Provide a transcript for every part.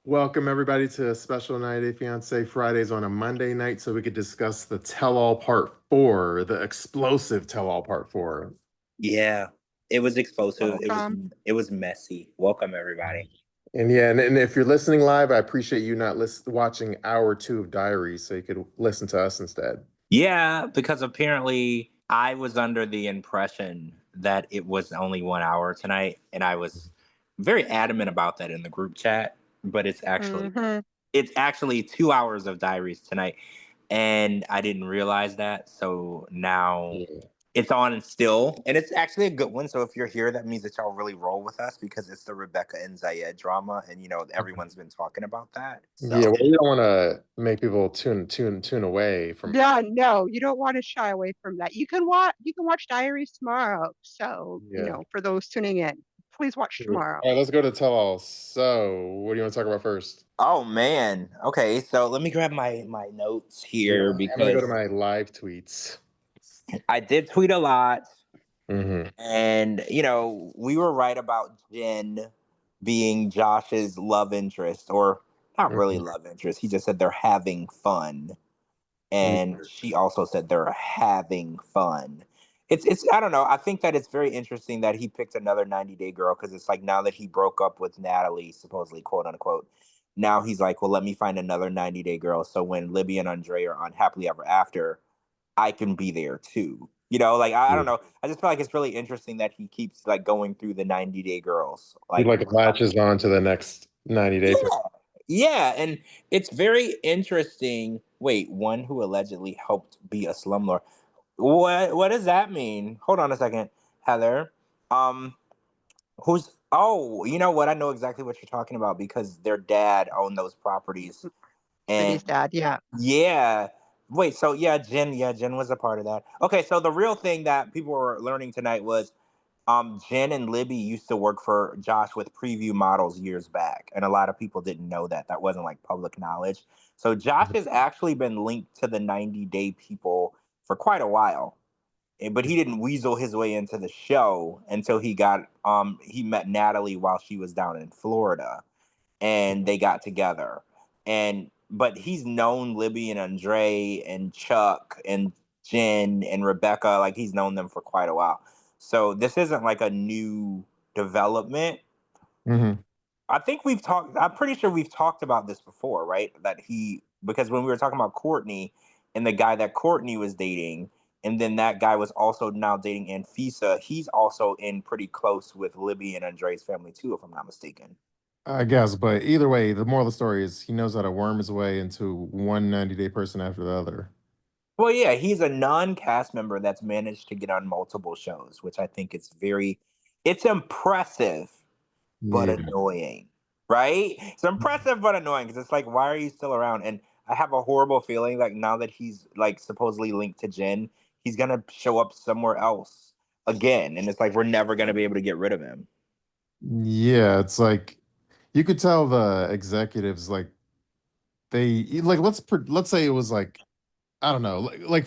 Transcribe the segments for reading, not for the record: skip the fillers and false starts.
Welcome everybody to a special 90 Day Fiance Fridays on a Monday night so we could discuss the tell-all part 4, the explosive tell-all part 4. Yeah, it was explosive. Welcome. It was messy. Welcome everybody. And yeah, and if you're listening live, I appreciate you not watching hour 2 of Diaries so you could listen to us instead. Yeah, because apparently I was under the impression that it was only 1 hour tonight, and I was very adamant about that in the group chat. But it's actually 2 hours of Diaries tonight, and I didn't realize that. So now it's on still, and it's actually a good one. So if you're here, that means that y'all really roll with us because it's the Rebecca and Zayed drama, and everyone's been talking about that. So. Yeah, well, we don't want to make people tune away from. Yeah, no, you don't want to shy away from that. You can watch Diaries tomorrow. So, for those tuning in, please watch tomorrow. All right, let's go to tell-all. So, what do you want to talk about first? Oh man. Okay, so let me grab my notes here because I'm gonna go to my live tweets. I did tweet a lot. Mm-hmm. And we were right about Jen being Josh's love interest, or not really love interest. He just said they're having fun. And she also said they're having fun. It's I don't know. I think that it's very interesting that he picked another 90-day girl because it's like now that he broke up with Natalie, supposedly, quote unquote, now he's like, well, let me find another 90-day girl. So when Libby and Andre are on Happily Ever After, I can be there too. I don't know. I just feel like it's really interesting that he keeps like going through the 90-day girls. He latches on to the next 90 days. Yeah, and it's very interesting. Wait, one who allegedly helped be a slumlord. What does that mean? Hold on a second, Heather. You know what? I know exactly what you're talking about because their dad owned those properties. And Libby's dad, yeah. Yeah. Wait, so Jen was a part of that. Okay, so the real thing that people were learning tonight was Jen and Libby used to work for Josh with Preview Models years back, and a lot of people didn't know that. That wasn't like public knowledge. So Josh has actually been linked to the 90-day people for quite a while. But he didn't weasel his way into the show until he met Natalie while she was down in Florida, and they got together. But he's known Libby and Andre and Chuck and Jen and Rebecca, like he's known them for quite a while. So this isn't like a new development. Mm-hmm. I'm pretty sure we've talked about this before, right? Because when we were talking about Courtney and the guy that Courtney was dating, and then that guy was also now dating Anfisa, he's also in pretty close with Libby and Andre's family too, if I'm not mistaken. I guess, but either way, the moral of the story is he knows how to worm his way into one 90-day person after the other. Well, yeah, he's a non-cast member that's managed to get on multiple shows, which I think it's impressive, but annoying, right? It's impressive, but annoying because it's like, why are you still around? And I have a horrible feeling like now that he's like supposedly linked to Jen, he's gonna show up somewhere else again, and it's like we're never gonna be able to get rid of him. Yeah, it's like you could tell the executives like they like let's say it was like I don't know like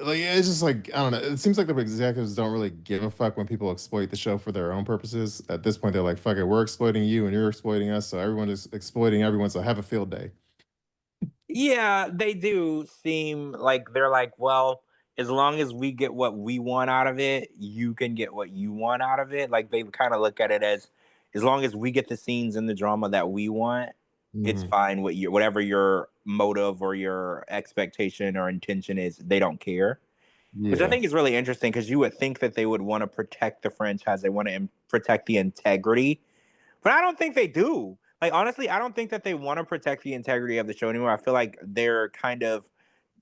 it's just like I don't know. It seems like the executives don't really give a fuck when people exploit the show for their own purposes. At this point, they're like, "Fuck it, we're exploiting you and you're exploiting us, so everyone is exploiting everyone. So have a field day." Yeah, they do seem like they're like, well, as long as we get what we want out of it, you can get what you want out of it. Like they kind of look at it as long as we get the scenes and the drama that we want, it's fine with whatever your motive or your expectation or intention is, they don't care. Yeah. Which I think is really interesting because you would think that they would want to protect the franchise, they want to protect the integrity, but I don't think they do. Like honestly, I don't think that they want to protect the integrity of the show anymore. I feel like they're kind of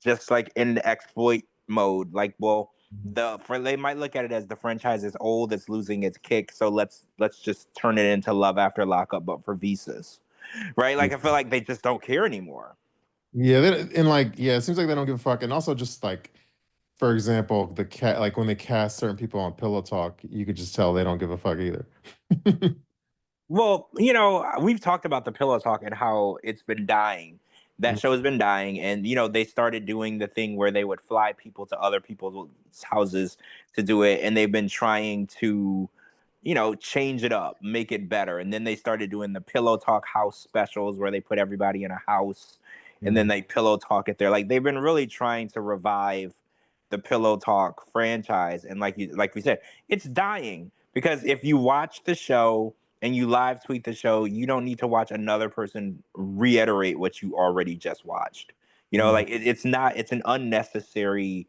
just like in the exploit mode. Like, well, they might look at it as the franchise is old, it's losing its kick, so let's just turn it into Love After Lockup, but for visas, right? Like I feel like they just don't care anymore. Yeah, it seems like they don't give a fuck. And also, just like for example, like when they cast certain people on Pillow Talk, you could just tell they don't give a fuck either. Well, we've talked about the Pillow Talk and how it's been dying. That show has been dying, and they started doing the thing where they would fly people to other people's houses to do it, and they've been trying to change it up, make it better. And then they started doing the Pillow Talk house specials where they put everybody in a house and then they pillow talk it there. Like they've been really trying to revive the Pillow Talk franchise. And like we said, it's dying because if you watch the show and you live tweet the show, you don't need to watch another person reiterate what you already just watched. Like it's an unnecessary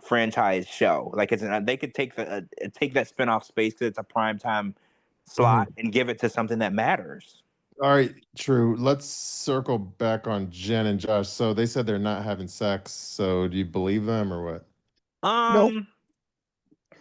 franchise show. Like they could take that spinoff space because it's a primetime slot and give it to something that matters. All right, true. Let's circle back on Jen and Josh. So they said they're not having sex. So do you believe them or what? Nope.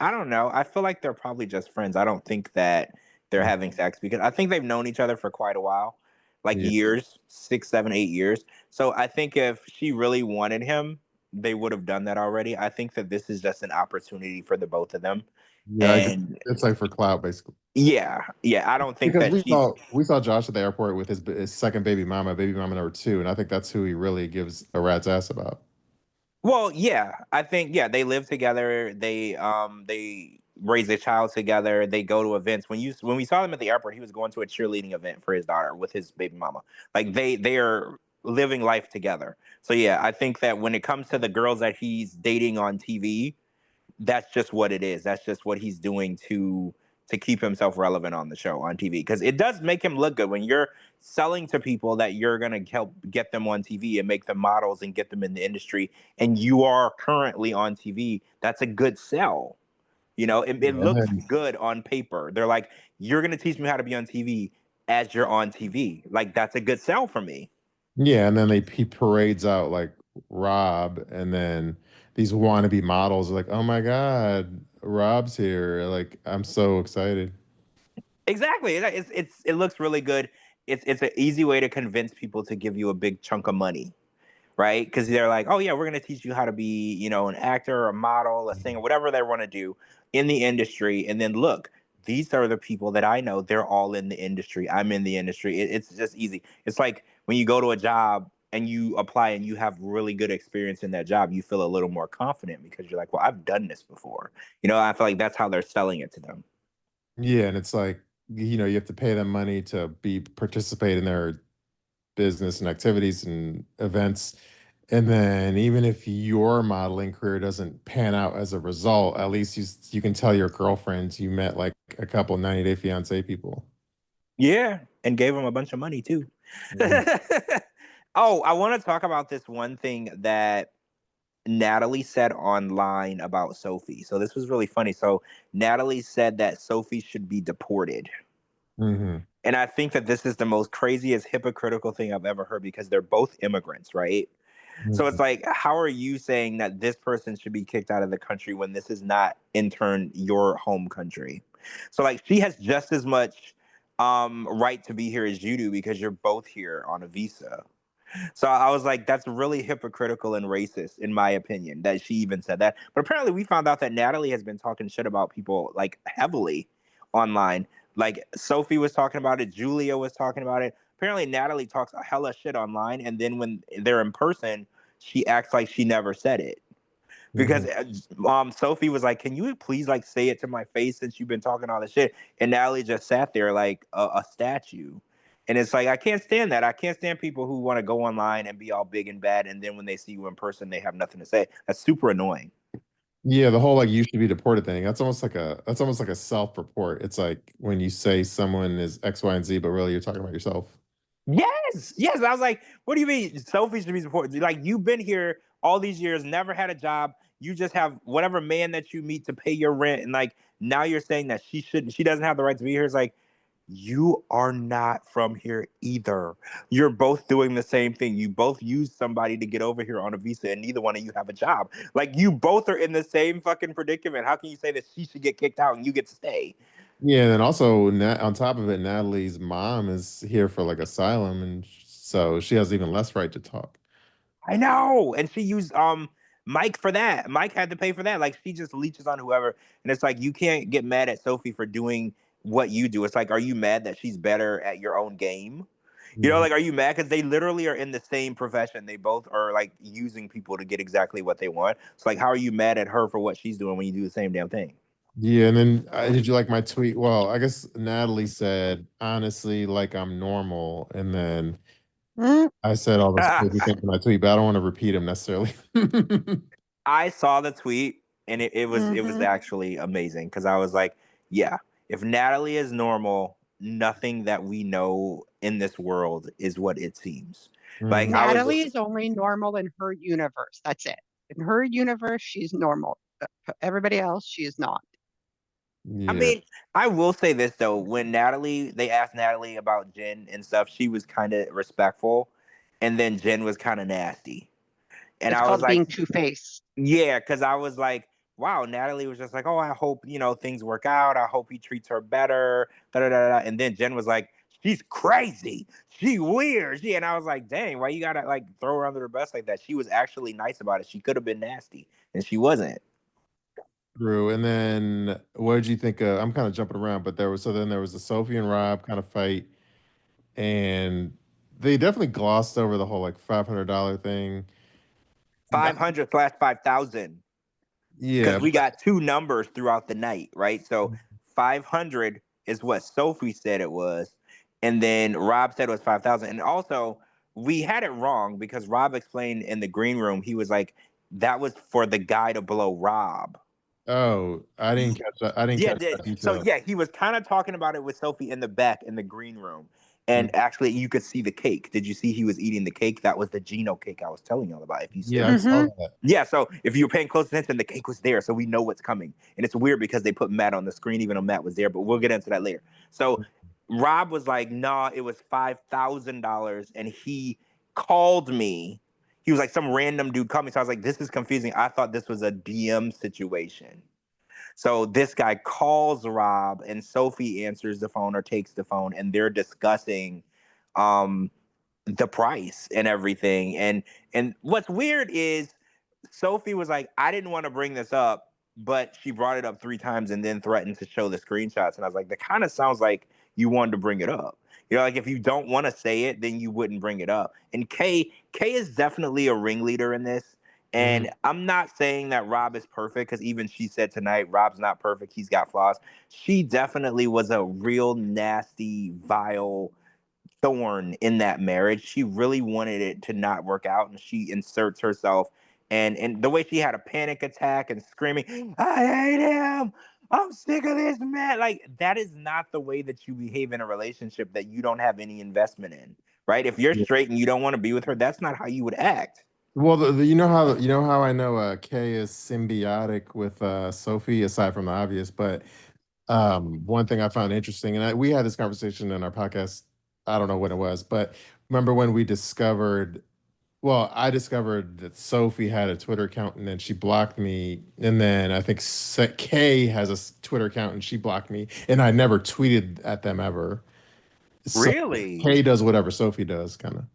I don't know. I feel like they're probably just friends. I don't think that they're having sex because I think they've known each other for quite a while, like years, 6, 7, 8 years. So I think if she really wanted him, they would have done that already. I think that this is just an opportunity for the both of them. Yeah, And it's like for clout, basically. Yeah. I don't think because that we saw Josh at the airport with his second baby mama number 2, and I think that's who he really gives a rat's ass about. Well, yeah, I think they live together. They raise a child together. They go to events. When we saw them at the airport, he was going to a cheerleading event for his daughter with his baby mama. Like they are living life together. So yeah, I think that when it comes to the girls that he's dating on TV, that's just what it is. That's just what he's doing to keep himself relevant on the show on TV, because it does make him look good when you're selling to people that you're going to help get them on TV and make them models and get them in the industry, and you are currently on TV. That's a good sell. It looks good on paper. They're like, you're going to teach me how to be on TV as you're on TV. Like, that's a good sell for me. Yeah, and then he parades out like Rob, and then these wannabe models are like, "Oh my God, Rob's here!" Like, I'm so excited. Exactly. It looks really good. It's an easy way to convince people to give you a big chunk of money, right? Because they're like, oh yeah, we're gonna teach you how to be, an actor, a model, a singer, whatever they want to do in the industry. And then look, these are the people that I know. They're all in the industry. I'm in the industry. It's just easy. It's like when you go to a job and you apply and you have really good experience in that job, you feel a little more confident because you're like, well, I've done this before. I feel like that's how they're selling it to them. Yeah, and it's like, you have to pay them money to participate in their business and activities and events. And then even if your modeling career doesn't pan out as a result, at least you can tell your girlfriends you met like a couple 90-day fiance people. Yeah, and gave them a bunch of money too. Oh, I want to talk about this one thing that Natalie said online about Sophie. So this was really funny. So Natalie said that Sophie should be deported. And I think that this is the most craziest hypocritical thing I've ever heard, because they're both immigrants, right? So it's like, how are you saying that this person should be kicked out of the country when this is not, in turn, your home country? So like, she has just as much right to be here as you do, because you're both here on a visa. So I was like, that's really hypocritical and racist, in my opinion, that she even said that. But apparently we found out that Natalie has been talking shit about people like heavily online. Like Sophie was talking about it, Julia was talking about it. Apparently Natalie talks a hella shit online, and then when they're in person, she acts like she never said it. Because Sophie was like, can you please like say it to my face since you've been talking all this shit? And Natalie just sat there like a statue. And it's like, I can't stand that. I can't stand people who want to go online and be all big and bad, and then when they see you in person, they have nothing to say. That's super annoying. Yeah, the whole like you should be deported thing. That's almost like a self-report. It's like when you say someone is X, Y, and Z, but really you're talking about yourself. Yes. I was like, what do you mean Sophie should be deported? Like, you've been here all these years, never had a job. You just have whatever man that you meet to pay your rent, and like now you're saying that she doesn't have the right to be here. It's like, you are not from here either. You're both doing the same thing. You both use somebody to get over here on a visa, and neither one of you have a job. Like, you both are in the same fucking predicament. How can you say that she should get kicked out and you get to stay? Yeah, and then also on top of it, Natalie's mom is here for like asylum, and so she has even less right to talk. I know. And she used Mike for that. Mike had to pay for that. Like, she just leeches on whoever. And it's like, you can't get mad at Sophie for doing what you do. It's like, are you mad that she's better at your own game? Like, are you mad? Because they literally are in the same profession. They both are like using people to get exactly what they want. It's like, how are you mad at her for what she's doing when you do the same damn thing? Yeah, and then did you like my tweet? Well, I guess Natalie said, honestly, like I'm normal. And then Mm, I said all those crazy things in my tweet, but I don't want to repeat them necessarily. I saw the tweet and it was mhm. actually amazing because I was like, yeah, if Natalie is normal, nothing that we know in this world is what it seems. Like Mhm. I was Natalie is only normal in her universe. That's it. In her universe, she's normal. But for everybody else, she is not. I Yeah. mean, I will say this though, when they asked Natalie about Jen and stuff, she was kind of respectful and then Jen was kind of nasty. And It's I was called like, being two-faced. yeah, because I was like, wow, Natalie was just like, oh, I hope, things work out. I hope he treats her better. Da, da, da, da. And then Jen was like, she's crazy. She weird. And I was like, dang, why you gotta like throw her under the bus like that? She was actually nice about it. She could have been nasty, and she wasn't. True. And then what did you think of? I'm kind of jumping around, but then there was the Sophie and Rob kind of fight, and they definitely glossed over the whole like $500 thing. That- 500 slash 5,000. yeah. Because we got two numbers throughout the night, right? So 500 is what Sophie said it was, and then Rob said it was 5,000. And also, we had it wrong because Rob explained in the green room, he was like, that was for the guy to blow Rob. Oh, I didn't catch that. I didn't Yeah, catch did that so detail. yeah, he was kind of talking about it with Sophie in the back in the green room. And Mm. actually you could see the cake. Did you see he was eating the cake? That was the Gino cake I was telling y'all about. Yeah, I saw Mm-hmm. that. Yeah, so if you were paying close attention, the cake was there, so we know what's coming. And it's weird because they put Matt on the screen, even though Matt was there, but we'll get into that later. So Rob was like, nah, it was $5,000. And he called me. He was like, some random dude called me. So I was like, this is confusing. I thought this was a DM situation. So this guy calls Rob and Sophie answers the phone or takes the phone and they're discussing um the price and everything. And what's weird is Sophie was like, I didn't want to bring this up, but she brought it up 3 times and then threatened to show the screenshots. And I was like, that kind of sounds like you wanted to bring it up. Like if you don't want to say it, then you wouldn't bring it up. And Kay is definitely a ringleader in this. Mhm. And I'm not saying that Rob is perfect because even she said tonight, Rob's not perfect. He's got flaws. She definitely was a real nasty, vile thorn in that marriage. She really wanted it to not work out, and she inserts herself. And the way she had a panic attack and screaming, "I hate him! I'm sick of this man!" Like that is not the way that you behave in a relationship that you don't have any investment in, right? If you're Yeah. straight and you don't want to be with her, that's not how you would act. Well, you know how I know Kay is symbiotic with Sophie, aside from the obvious, but one thing I found interesting, and we had this conversation in our podcast. I don't know when it was, but remember when we discovered? Well, I discovered that Sophie had a Twitter account, and then she blocked me. And then I think Kay has a Twitter account, and she blocked me. And I never tweeted at them ever. So Really? Kay does whatever Sophie does, kind of.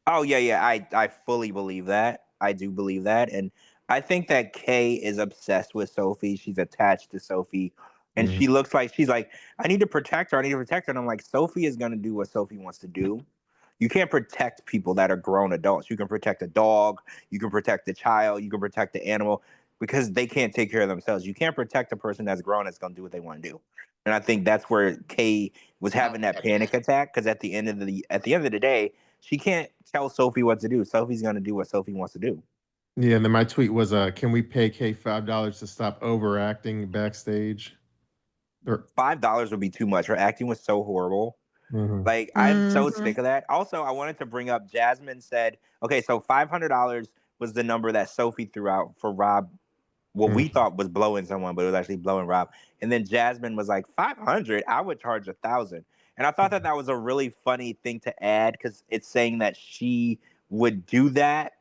Oh yeah, yeah. I fully believe that. I do believe that, and I think that Kay is obsessed with Sophie. She's attached to Sophie, and Mhm. she looks like she's like, I need to protect her. I need to protect her. And I'm like, Sophie is gonna do what Sophie wants to do. You can't protect people that are grown adults. You can protect a dog, you can protect the child, you can protect the animal because they can't take care of themselves. You can't protect a person that's grown that's gonna do what they want to do. And I think that's where Kay was having that panic attack because at the end of the day, she can't tell Sophie what to do. Sophie's gonna do what Sophie wants to do. Yeah, and then my tweet was, "Can we pay Kay $5 to stop overacting backstage?" Or, $5 would be too much. Her acting was so horrible. mhm. Like I'm so Mm-hmm. sick of that. Also, I wanted to bring up Jasmine said, okay, so $500 was the number that Sophie threw out for Rob. What we Mhm. thought was blowing someone, but it was actually blowing Rob. And then Jasmine was like, 500, I would charge 1,000. And I thought that that was a really funny thing to add because it's saying that she would do that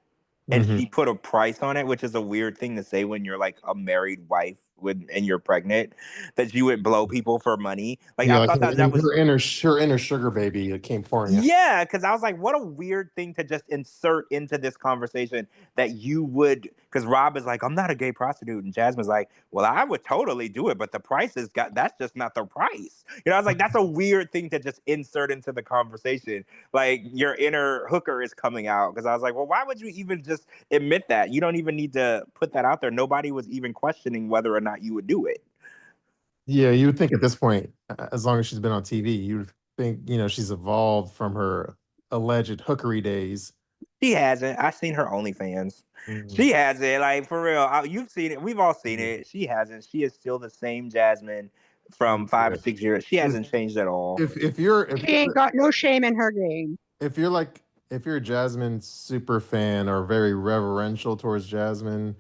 and Mhm. she put a price on it, which is a weird thing to say when you're like a married wife and you're pregnant, that you would blow people for money. Like Yeah, I like thought that was her inner sugar baby came pouring out. yeah, because I was like, what a weird thing to just insert into this conversation that you would. Because Rob is like, I'm not a gay prostitute, and Jasmine's like, well, I would totally do it, but the price is got that's just not the price. I was like, that's a weird thing to just insert into the conversation. Like your inner hooker is coming out. Because I was like, well, why would you even just admit that? You don't even need to put that out there. Nobody was even questioning whether or not you would do it. Yeah, you would think at this point, as long as she's been on TV, you would think, she's evolved from her alleged hookery days. She hasn't. I've seen her OnlyFans. Mhm. She hasn't. Like for real, you've seen it. We've all seen Yeah. it. She hasn't. She is still the same Jasmine from five Yeah. or 6 years. She If hasn't changed at all. if you're if She ain't got no shame in her game. if you're like if you're a Jasmine super fan or very reverential towards Jasmine,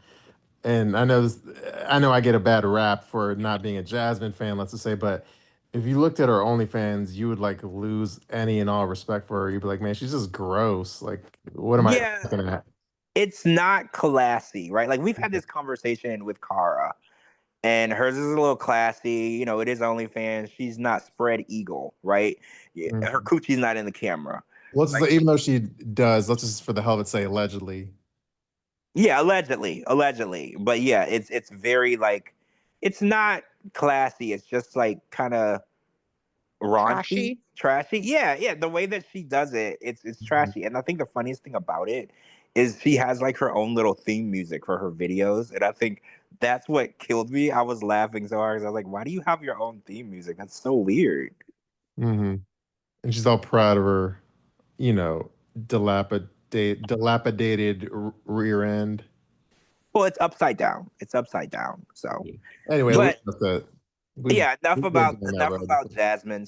and I know I get a bad rap for not being a Jasmine fan, let's just say, but if you looked at her OnlyFans, you would like lose any and all respect for her. You'd be like, man, she's just gross. Like, what am I Yeah, looking at? it's not classy, right? Like we've had this conversation with Kara, and hers is a little classy. You know, it is OnlyFans. She's not spread eagle, right? Her Mhm. coochie's not in the camera. Let's just Like, say, even though she does, let's just for the hell of it say allegedly. yeah, allegedly, but yeah, it's very like, it's not classy. It's just like kind of raunchy, Trashy. trashy. Yeah, yeah. The way that she does it, it's Mhm. trashy. And I think the funniest thing about it is she has like her own little theme music for her videos, and I think that's what killed me. I was laughing so hard 'cause I was like, "Why do you have your own theme music? That's so weird." Mhm. And she's all proud of her, you know, dilapidated rear end. Well, it's upside down. It's upside down. So, Yeah. Anyway, we but have to yeah, enough we've been about down that enough road about before. Jasmine.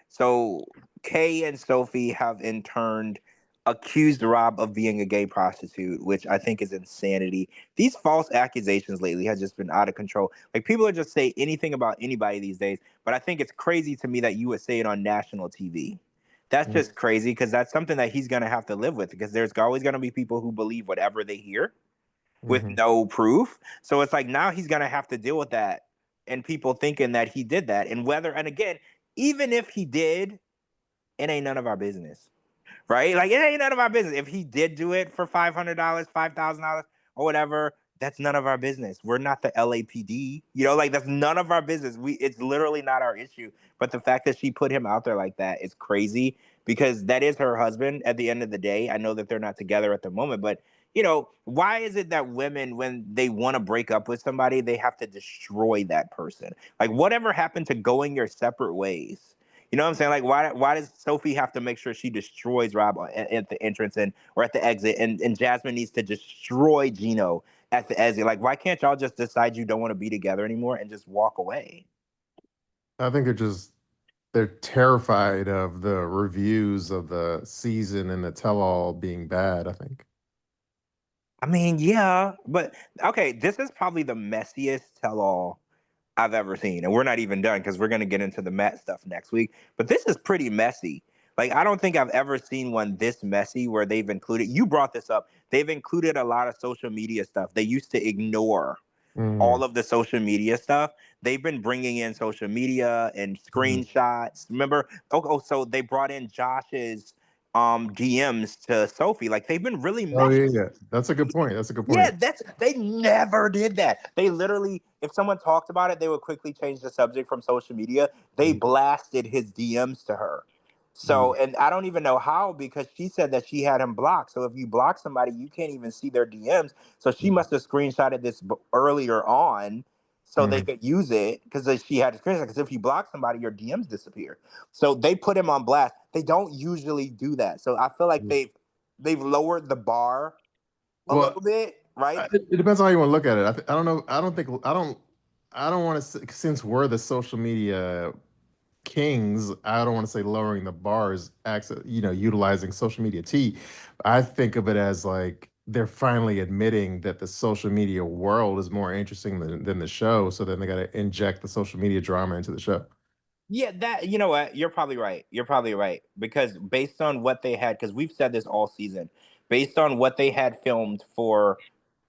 So Kay and Sophie have in turn accused Rob of being a gay prostitute, which I think is insanity. These false accusations lately have just been out of control. Like people are just say anything about anybody these days, but I think it's crazy to me that you would say it on national TV. That's Mhm. just crazy because that's something that he's gonna have to live with because there's always gonna be people who believe whatever they hear with Mhm. no proof. So it's like now he's gonna have to deal with that and people thinking that he did that. And whether, and again, even if he did, it ain't none of our business, right? Like it ain't none of our business. If he did do it for $500, $5,000, or whatever, that's none of our business. We're not the LAPD, like that's none of our business. It's literally not our issue. But the fact that she put him out there like that is crazy because that is her husband. At the end of the day, I know that they're not together at the moment, but why is it that women, when they want to break up with somebody, they have to destroy that person? Like, whatever happened to going your separate ways? You know what I'm saying? Like, why does Sophie have to make sure she destroys Rob at the entrance or at the exit, and Jasmine needs to destroy Gino at the exit? Like, why can't y'all just decide you don't want to be together anymore and just walk away? I think they're terrified of the reviews of the season and the tell-all being bad, I think. I mean, yeah, but okay, this is probably the messiest tell-all I've ever seen. And we're not even done because we're going to get into the Met stuff next week. But this is pretty messy. Like, I don't think I've ever seen one this messy where they've included, you brought this up, they've included a lot of social media stuff. They used to ignore Mhm. all of the social media stuff. They've been bringing in social media and Mhm. screenshots. Remember? So they brought in Josh's DMs to Sophie. Like, they've been really Oh messy. yeah, yeah. That's a good point. That's a good Yeah, point. they never did that. They literally, if someone talked about it, they would quickly change the subject from social media. They Mhm. blasted his DMs to her. Mhm. So, and I don't even know how because she said that she had him blocked. So if you block somebody, you can't even see their DMs. So she must have screenshotted this earlier on so they Mhm. could use it because she had a screenshot. Because if you block somebody, your DMs disappear. So they put him on blast. They don't usually do that. So I feel like Mhm. they've lowered the bar a Well, little bit, right? it depends on how you want to look at it. I don't know. I don't want to, since we're the social media kings. I don't want to say lowering the bars, access, utilizing social media tea. I think of it as like they're finally admitting that the social media world is more interesting than the show. So then they got to inject the social media drama into the show. Yeah, that you know what? You're probably right. You're probably right because based on what they had, because we've said this all season, based on what they had filmed for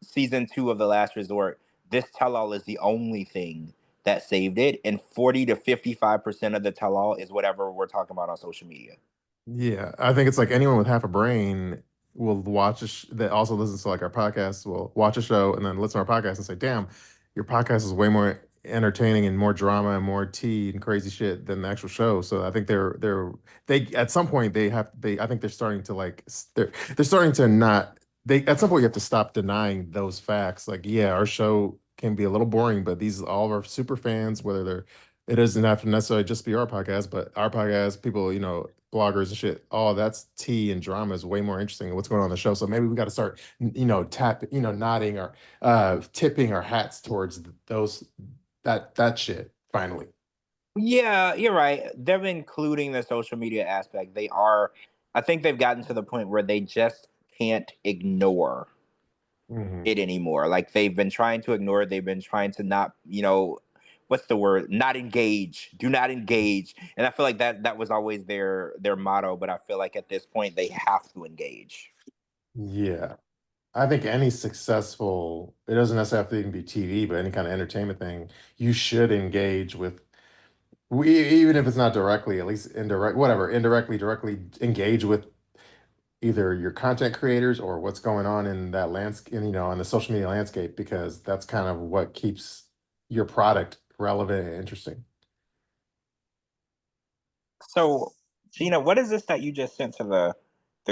season 2 of The Last Resort, this tell-all is the only thing that saved it, and 40 to 55% of the tell-all is whatever we're talking about on social media. Yeah, I think it's like anyone with half a brain will watch that also listens to like our podcast will watch a show and then listen to our podcast and say, "Damn, your podcast is way more entertaining and more drama and more tea and crazy shit than the actual show." So I think they at some point they I think they're starting to like they're starting to not they at some point you have to stop denying those facts. Like, yeah, our show can be a little boring, but these all of our super fans, whether they're It doesn't have to necessarily just be our podcast, but our podcast, people, bloggers and shit, all that's tea and drama is way more interesting than what's going on the show. So maybe we got to start, nodding or tipping our hats towards those that shit finally. Yeah, you're right. Them including the social media aspect, I think they've gotten to the point where they just can't ignore it anymore. Like they've been trying to ignore it. They've been trying to not, what's the word? Not engage. Do not engage. And I feel like that was always their motto. But I feel like at this point they have to engage. Yeah. I think any successful, it doesn't necessarily have to even be TV, but any kind of entertainment thing, you should engage with, even if it's not directly, at least indirect, whatever, indirectly, directly engage with either your content creators or what's going on in that landscape, in the social media landscape, because that's kind of what keeps your product relevant and interesting. So, Gina, what is this that you just sent to the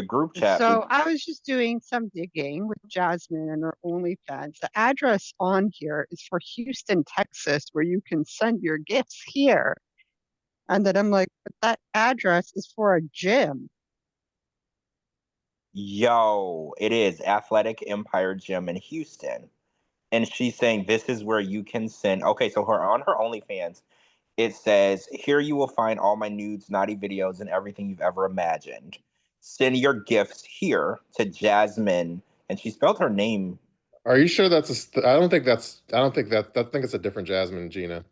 group chat? So I was just doing some digging with Jasmine and her OnlyFans. The address on here is for Houston, Texas, where you can send your gifts here. And then I'm like, but that address is for a gym. Yo, it is Athletic Empire Gym in Houston. And she's saying this is where you can send. Okay, so on her OnlyFans, it says, "Here you will find all my nudes, naughty videos, and everything you've ever imagined. Send your gifts here to Jasmine." And she spelled her name. Are you sure that's I don't think I think it's a different Jasmine, Gina.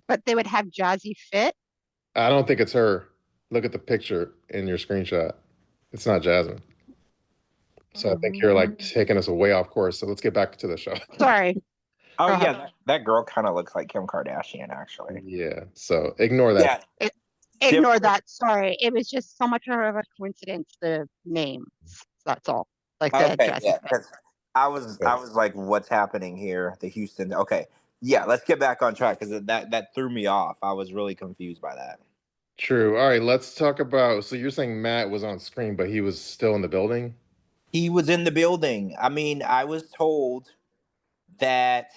But they would have Jazzy Fit. I don't think it's her. Look at the picture in your screenshot. It's not Jasmine. So I think you're like taking us way off course. So let's get back to the show. Sorry. Oh, yeah, that girl kind of looks like Kim Kardashian, actually. Yeah. So ignore that. Yeah. Ignore that. Sorry. It was just so much of a coincidence, the names. That's all. Like the Okay, Jazzy yeah. Fit. I was like, what's happening here? The Houston. Okay. Yeah, let's get back on track because that threw me off. I was really confused by that. True. All right, let's talk about. So you're saying Matt was on screen, but he was still in the building? He was in the building. I mean, I was told that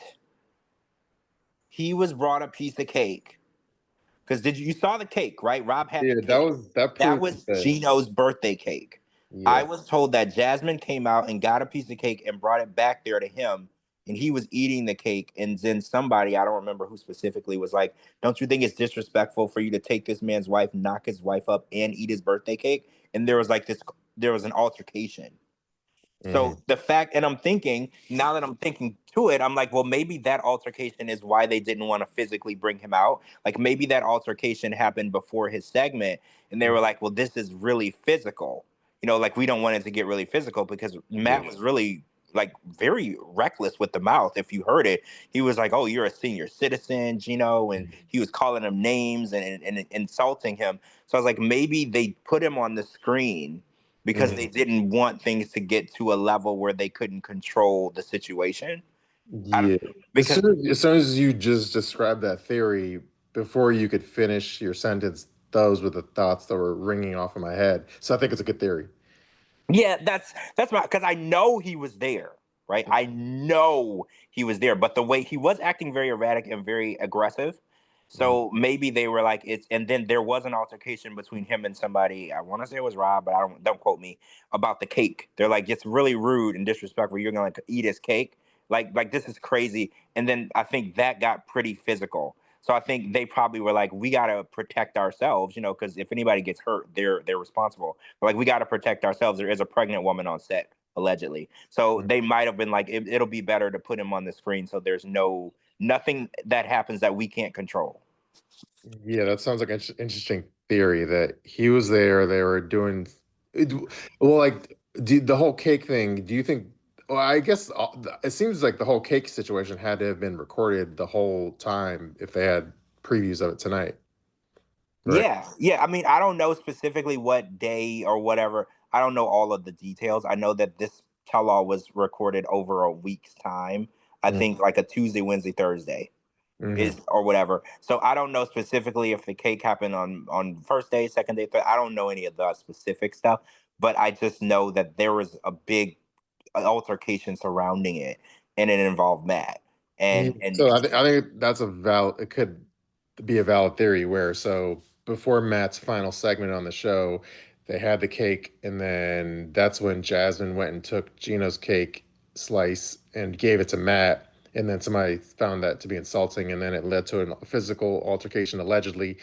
he was brought a piece of cake. Because you saw the cake, right? Rob had the cake. That That proved was that. Gino's birthday cake. I Yeah. was told that Jasmine came out and got a piece of cake and brought it back there to him, and he was eating the cake. And then somebody, I don't remember who specifically, was like, "Don't you think it's disrespectful for you to take this man's wife, knock his wife up, and eat his birthday cake?" And there was an altercation. So the fact, and I'm thinking, now that I'm thinking to it, I'm like, well, maybe that altercation is why they didn't want to physically bring him out. Like maybe that altercation happened before his segment, and they were like, well, this is really physical. Like we don't want it to get really physical because Matt was really like very reckless with the mouth. If you heard it, he was like, "Oh, you're a senior citizen, Gino," and he was calling him names and insulting him. So I was like, maybe they put him on the screen because they didn't want things to get to a level where they couldn't control the situation. Yeah. Because As soon as you just described that theory, before you could finish your sentence, those were the thoughts that were ringing off in my head. So I think it's a good theory. yeah, that's my, because I know he was there, right? I know he was there, but the way he was acting very erratic and very aggressive. So maybe they were like and then there was an altercation between him and somebody. I want to say it was Rob, but don't quote me, about the cake. They're like, it's really rude and disrespectful. You're gonna like eat his cake. Like this is crazy. And then I think that got pretty physical. So I think they probably were like, we gotta protect ourselves, because if anybody gets hurt, they're responsible. Like we gotta protect ourselves. There is a pregnant woman on set, allegedly. So they might have been like, it'll be better to put him on the screen so there's nothing that happens that we can't control. Yeah, that sounds like an interesting theory that he was there. They were doing, well, like the whole cake thing. Do you think? Well, I guess it seems like the whole cake situation had to have been recorded the whole time if they had previews of it tonight. Right. Yeah. I mean, I don't know specifically what day or whatever. I don't know all of the details. I know that this tell-all was recorded over a week's time. I think like a Tuesday, Wednesday, Thursday is or whatever. So I don't know specifically if the cake happened on first day, second day, third. I don't know any of the specific stuff, but I just know that there was a big altercation surrounding it, and it involved Matt. Yeah. And So I think that's a valid. It could. be a valid theory where so before Matt's final segment on the show, they had the cake, and then that's when Jasmine went and took Gino's cake slice and gave it to Matt, and then somebody found that to be insulting, and then it led to a physical altercation allegedly.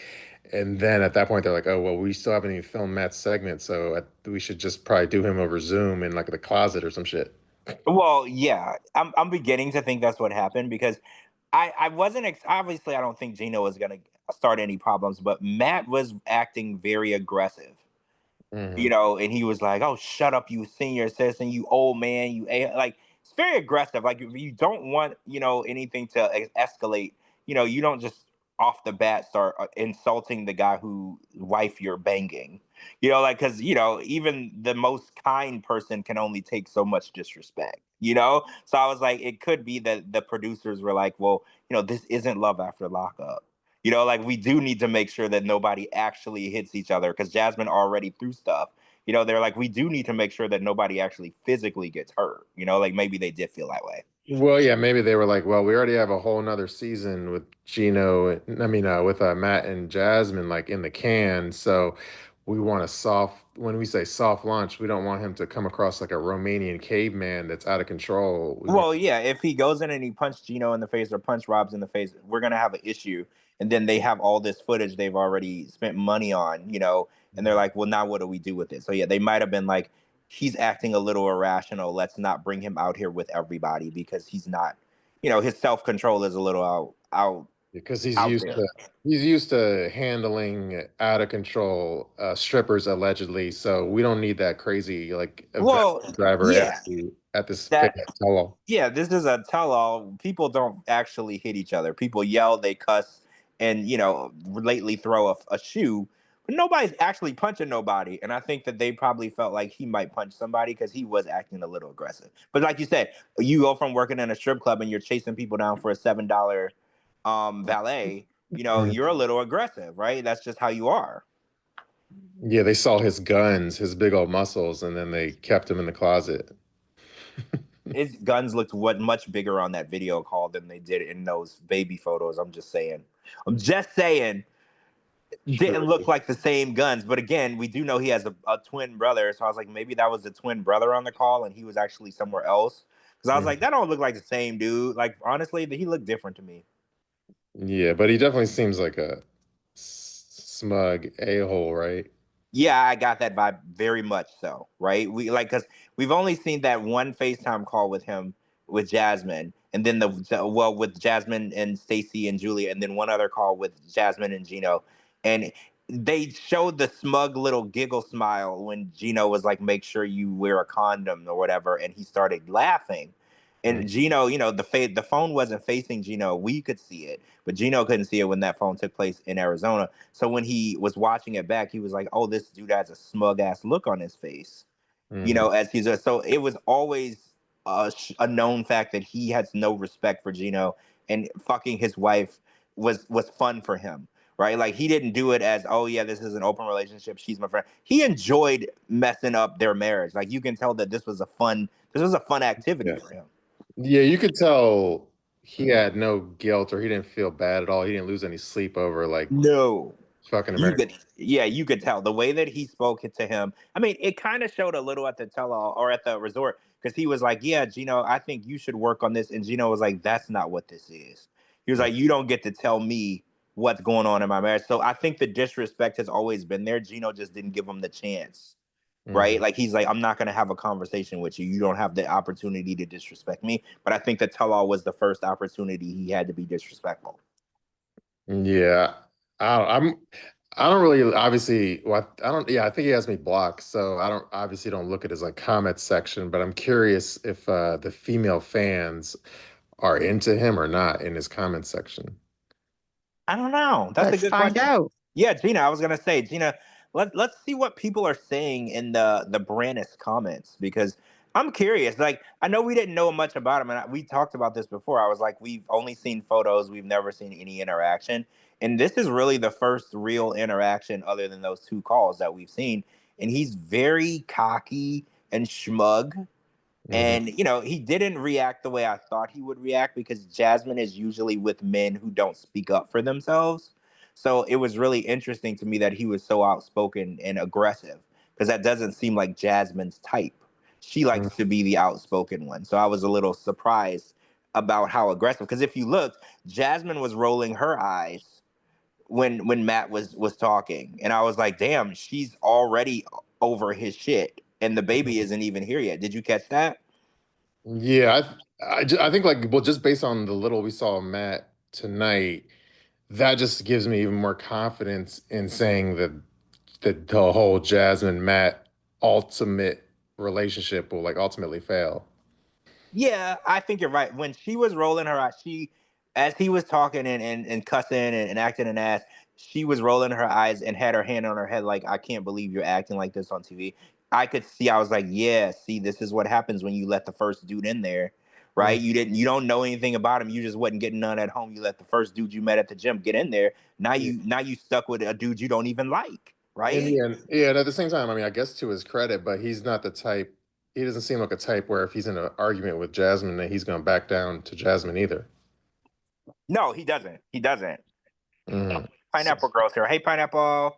And then at that point, they're like, "Oh well, we still haven't even filmed Matt's segment, so we should just probably do him over Zoom in like the closet or some shit." Well, yeah, I'm beginning to think that's what happened because I wasn't obviously I don't think Gino was gonna start any problems, but Matt was acting very aggressive. Hmm. And he was like, "Oh, shut up, you senior citizen, you old man, like it's very aggressive. Like if you don't want anything to escalate, you don't just off the bat start insulting the guy who wife you're banging, like because even the most kind person can only take so much disrespect. So I was like, it could be that the producers were like, well, this isn't love after lockup. Like we do need to make sure that nobody actually hits each other because Jasmine already threw stuff. They're like, we do need to make sure that nobody actually physically gets hurt. Like maybe they did feel that way. Well, yeah, maybe they were like, well, we already have a whole nother season with Gino, I mean, with Matt and Jasmine like in the can. So we want a when we say soft launch, we don't want him to come across like a Romanian caveman that's out of control. We want, Well, yeah, if he goes in and he punched Gino in the face or punched Rob's in the face, we're gonna have an issue. And then they have all this footage they've already spent money on, and they're like, well, now what do we do with it? So yeah, they might have been like, he's acting a little irrational. Let's not bring him out here with everybody because he's not, his self control is a little because out there. he's used to handling out of control strippers allegedly. So we don't need that crazy like event Well, driver yeah, at this fake that tell. yeah, this is a tell-all. People don't actually hit each other. People yell, they cuss, and lately throw a shoe, but nobody's actually punching nobody. And I think that they probably felt like he might punch somebody because he was acting a little aggressive. But like you said, you go from working in a strip club and you're chasing people down for a $7 valet. You're a little aggressive, right? That's just how you are. Yeah, they saw his guns, his big old muscles, and then they kept him in the closet. His guns looked much bigger on that video call than they did in those baby photos. I'm just saying. I'm just saying. Didn't True. look like the same guns. But again, we do know he has a twin brother. So I was like, maybe that was the twin brother on the call and he was actually somewhere else. Because I was like, Mhm. that don't look like the same dude. Like, honestly, he looked different to me. Yeah, but he definitely seems like a smug a-hole, right? Yeah, I got that vibe very much so, right? We like because we've only seen that one FaceTime call with him with Jasmine, and then well with Jasmine and Stacy and Julia, and then one other call with Jasmine and Gino, and they showed the smug little giggle smile when Gino was like, "Make sure you wear a condom" or whatever, and he started laughing. Mm, And Gino, the phone wasn't facing Gino. We could see it, but Gino couldn't see it when that phone took place in Arizona. So when he was watching it back, he was like, "Oh, this dude has a smug ass look on his face," mhm. as he's so it was always a known fact that he has no respect for Gino, and fucking his wife was fun for him, right? Like he didn't do it as, "Oh yeah, this is an open relationship. She's my friend." He enjoyed messing up their marriage. Like you can tell that this was a fun activity Yeah. for him. Yeah, you could tell he had no guilt or he didn't feel bad at all. He didn't lose any sleep over like No. fucking You American. could, yeah, you could tell the way that he spoke to him. I mean, it kind of showed a little at the tell-all or at the resort because he was like, "Yeah, Gino, I think you should work on this," and Gino was like, "That's not what this is." He was like, "You don't get to tell me what's going on in my marriage." So I think the disrespect has always been there. Gino just didn't give him the chance, right? Mhm. Like he's like, "I'm not going to have a conversation with you. You don't have the opportunity to disrespect me." But I think the tell-all was the first opportunity he had to be disrespectful. Yeah. I'm I don't really obviously well, I don't yeah, I think he has me blocked. So I don't obviously don't look at his like comment section, but I'm curious if the female fans are into him or not in his comment section. I don't know. That's a Let's good find question. out. Yeah, Gina, I was gonna say, Gina, let's see what people are saying in the Brandis comments because I'm curious. Like, I know we didn't know much about him, and we talked about this before. I was like, we've only seen photos, we've never seen any interaction, and this is really the first real interaction other than those two calls that we've seen. And he's very cocky and smug, Mhm. and he didn't react the way I thought he would react because Jasmine is usually with men who don't speak up for themselves. So it was really interesting to me that he was so outspoken and aggressive, because that doesn't seem like Jasmine's type. She Mm. likes to be the outspoken one. So I was a little surprised about how aggressive. Because if you looked, Jasmine was rolling her eyes when Matt was talking, and I was like, damn, she's already over his shit, and the baby isn't even here yet. Did you catch that? Yeah, I think like, well, just based on the little we saw of Matt tonight, that just gives me even more confidence in saying that the whole Jasmine Matt ultimate relationship will like ultimately fail. Yeah, I think you're right. When she was rolling her eyes, as he was talking and cussing and acting an ass, she was rolling her eyes and had her hand on her head, like, I can't believe you're acting like this on TV. I could see, I was like, yeah, see, this is what happens when you let the first dude in there, right? Mm. You don't know anything about him. You just wasn't getting none at home. You let the first dude you met at the gym get in there. Yeah. Now you stuck with a dude you don't even like, And right? yeah, yeah, and at the same time, I mean, I guess to his credit, but he's not the type. He doesn't seem like a type where if he's in an argument with Jasmine, that he's going to back down to Jasmine either. No, he doesn't. He doesn't. Mm. So, Pineapple Girl's here. Hey, Pineapple.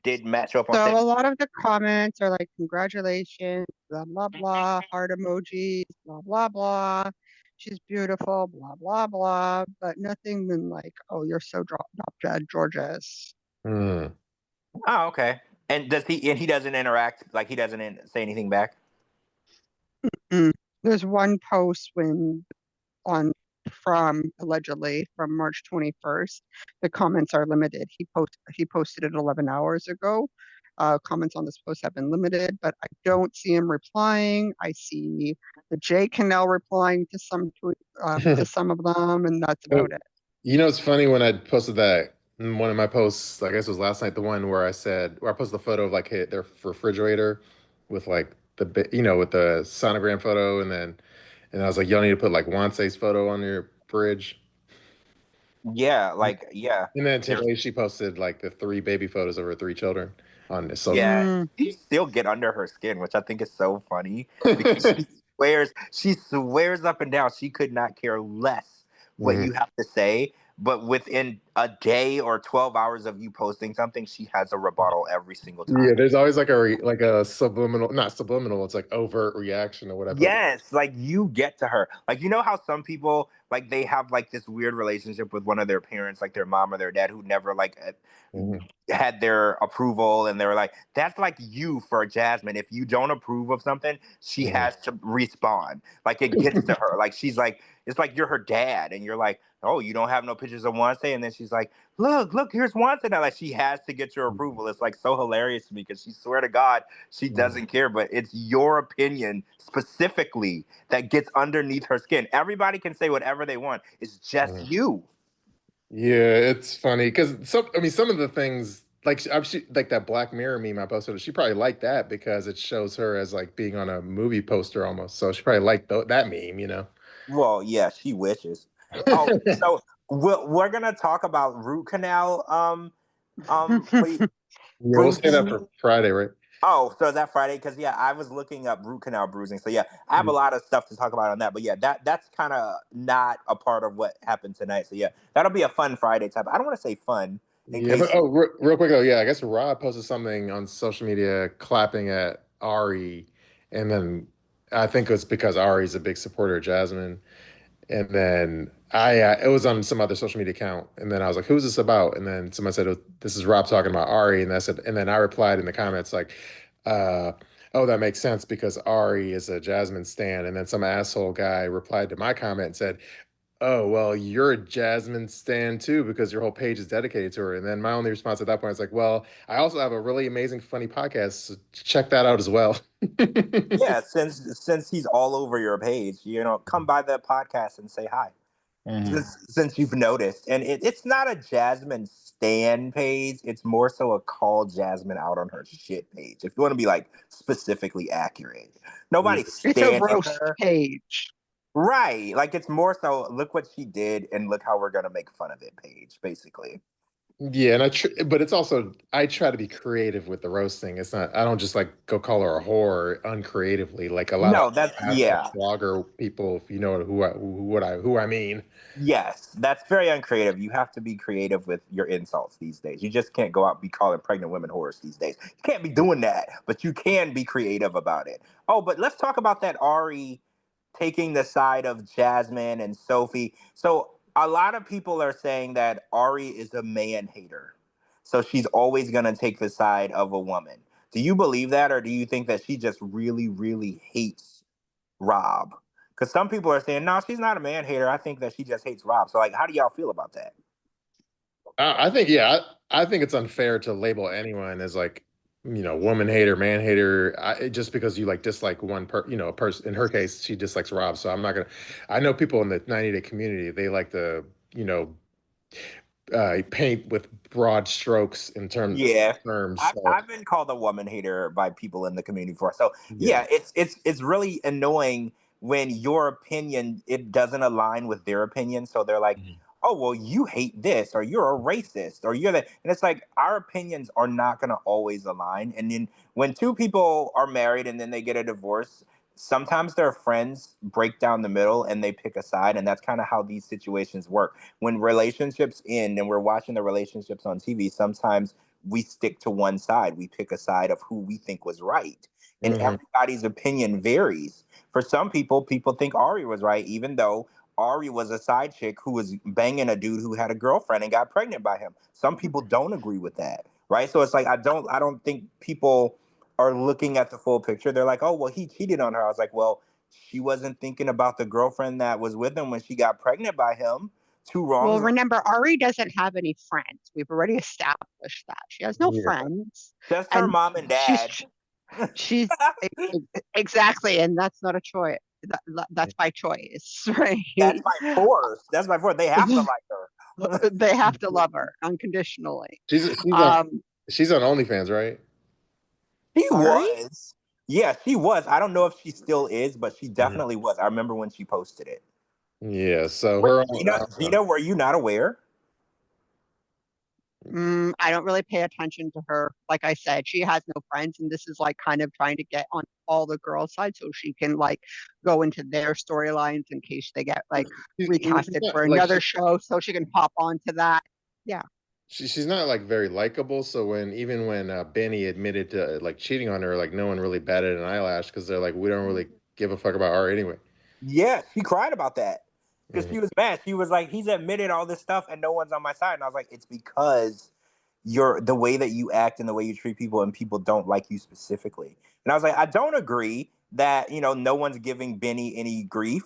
Did Matt show up on So stage? a lot of the comments are like, congratulations, blah, blah, blah, heart emojis, blah, blah, blah. She's beautiful, blah, blah, blah. But nothing than like, oh, you're so drop dead gorgeous. mm. Oh, okay. And he doesn't interact, like he doesn't say anything back? Mm. There's one post when on from allegedly from March 21st. The comments are limited. He posted it 11 hours ago. Comments on this post have been limited, but I don't see him replying. I see the J Canal replying to some of them, and that's about it. You know, it's funny when I posted that in one of my posts, I guess it was last night, the one where I said, where I posted the photo of like their refrigerator with like with the sonogram photo, and I was like, y'all need to put like Wanse's photo on your fridge. Yeah, like yeah. And then There's today she posted like the three baby photos of her three children on the social. yeah, Mm. he still get under her skin, which I think is so funny, because she swears up and down she could not care less what Mhm. you have to say, but within a day or 12 hours of you posting something, she has a rebuttal every single Yeah, time. there's always like like a subliminal, not subliminal, it's like overt reaction or whatever. Yes, like you get to her. Like, you know how some people, like, they have like this weird relationship with one of their parents, like their mom or their dad, who never like Mhm. had their approval, and they were like, that's like you for Jasmine. If you don't approve of something, she Mhm. has to respond. Like, it gets to her. Like, she's like, it's like you're her dad, and you're like, oh, you don't have no pictures of Wednesday, and then she's like, look, here's Wednesday. Now, like, she has to get your approval. It's like so hilarious to me, because she swear to God she Mhm. doesn't care, but it's your opinion specifically that gets underneath her skin. Everybody can say whatever they want. It's just Mhm. you. Yeah, it's funny because I mean, some of the things like that Black Mirror meme I posted, she probably liked that because it shows her as like being on a movie poster almost. So she probably liked that meme. Well, yeah, she wishes. Oh, so we're gonna talk about root canal. Wait, Yeah, we'll say that bruising. for Friday, right? Oh, so is that Friday? Because yeah, I was looking up root canal bruising. So yeah, I have a lot of stuff to talk about on that. But yeah, that's kind of not a part of what happened tonight. So yeah, that'll be a fun Friday type. I don't want to say fun in Yeah, but case. oh, real quick though, yeah, I guess Rob posted something on social media clapping at Ari, and then I think it's because Ari's a big supporter of Jasmine. And then it was on some other social media account, and then I was like, "Who's this about?" And then someone said, "This is Rob talking about Ari," and I said, and then I replied in the comments like, uh, "Oh, that makes sense because Ari is a Jasmine stan." And then some asshole guy replied to my comment and said, "Oh, well, you're a Jasmine stan too because your whole page is dedicated to her." And then my only response at that point is like, "Well, I also have a really amazing, funny podcast. So check that out as well." Yeah, since he's all over your page, come by the podcast and say hi. Mhm. Since you've noticed, and it's not a Jasmine stan page. It's more so a call Jasmine out on her shit page. If you want to be like specifically accurate, nobody's It's a standing roast her. page. Right. Like, it's more so look what she did and look how we're gonna make fun of it page, basically. Yeah, and but it's also I try to be creative with the roasting. It's not I don't just like go call her a whore uncreatively like a lot of No, that's like yeah. blogger people, if you know who I mean. Yes, that's very uncreative. You have to be creative with your insults these days. You just can't go out and be calling pregnant women whores these days. You can't be doing that, but you can be creative about it. Oh, but let's talk about that Ari taking the side of Jasmine and Sophie. So a lot of people are saying that Ari is a man hater. So she's always going to take the side of a woman. Do you believe that, or do you think that she just really, really hates Rob? Because some people are saying, no, she's not a man hater. I think that she just hates Rob. So, like, how do y'all feel about that? I think yeah, I think it's unfair to label anyone as like woman hater, man hater, just because you like dislike a person. In her case, she dislikes Rob, so I'm not gonna. I know people in the 90-day community they like to you know paint with broad strokes in Yeah, terms. So I've been called a woman hater by people in the community before. So yeah. yeah, it's really annoying when your opinion it doesn't align with their opinion. So they're like, Mhm. "Oh, well, you hate this, or you're a racist, or you're that," and it's like our opinions are not going to always align. And then when two people are married and then they get a divorce, sometimes their friends break down the middle and they pick a side, and that's kind of how these situations work. When relationships end and we're watching the relationships on TV, sometimes we stick to one side. We pick a side of who we think was right. And Mhm. everybody's opinion varies. For some people, people think Ari was right, even though Ari was a side chick who was banging a dude who had a girlfriend and got pregnant by him. Some people don't agree with that, right? So it's like I don't think people are looking at the full picture. They're like, oh well, he cheated on her. I was like, well, she wasn't thinking about the girlfriend that was with him when she got pregnant by him. Two Well, wrongs. remember, Ari doesn't have any friends. We've already established that. She has no Yeah. friends. Just her And mom and she's dad. she's exactly, and that's not a choice. That's by choice, right? That's by force. That's by force. They have to like her. They have to love her unconditionally. She's on Um, she's on OnlyFans, right? She Ari? was. Yeah, she was. I don't know if she still is, but she Mhm. definitely was. I remember when she posted it. Yeah. So Wait, her. Gina, were you not aware? I don't really pay attention to her. Like I said, she has no friends, and this is like kind of trying to get on all the girls' side so she can like go into their storylines in case they get like She's recasted not for like another show, so she can hop onto that. Yeah. she's not like very likable. So even when Benny admitted to like cheating on her, like no one really batted an eyelash because they're like, we don't really give a fuck about her anyway. Yeah, she cried about that because Mhm. she was mad. She was like, "He's admitted all this stuff, and no one's on my side." And I was like, "It's because you're the way that you act and the way you treat people, and people don't like you specifically." And I was like, "I don't agree that no one's giving Benny any grief.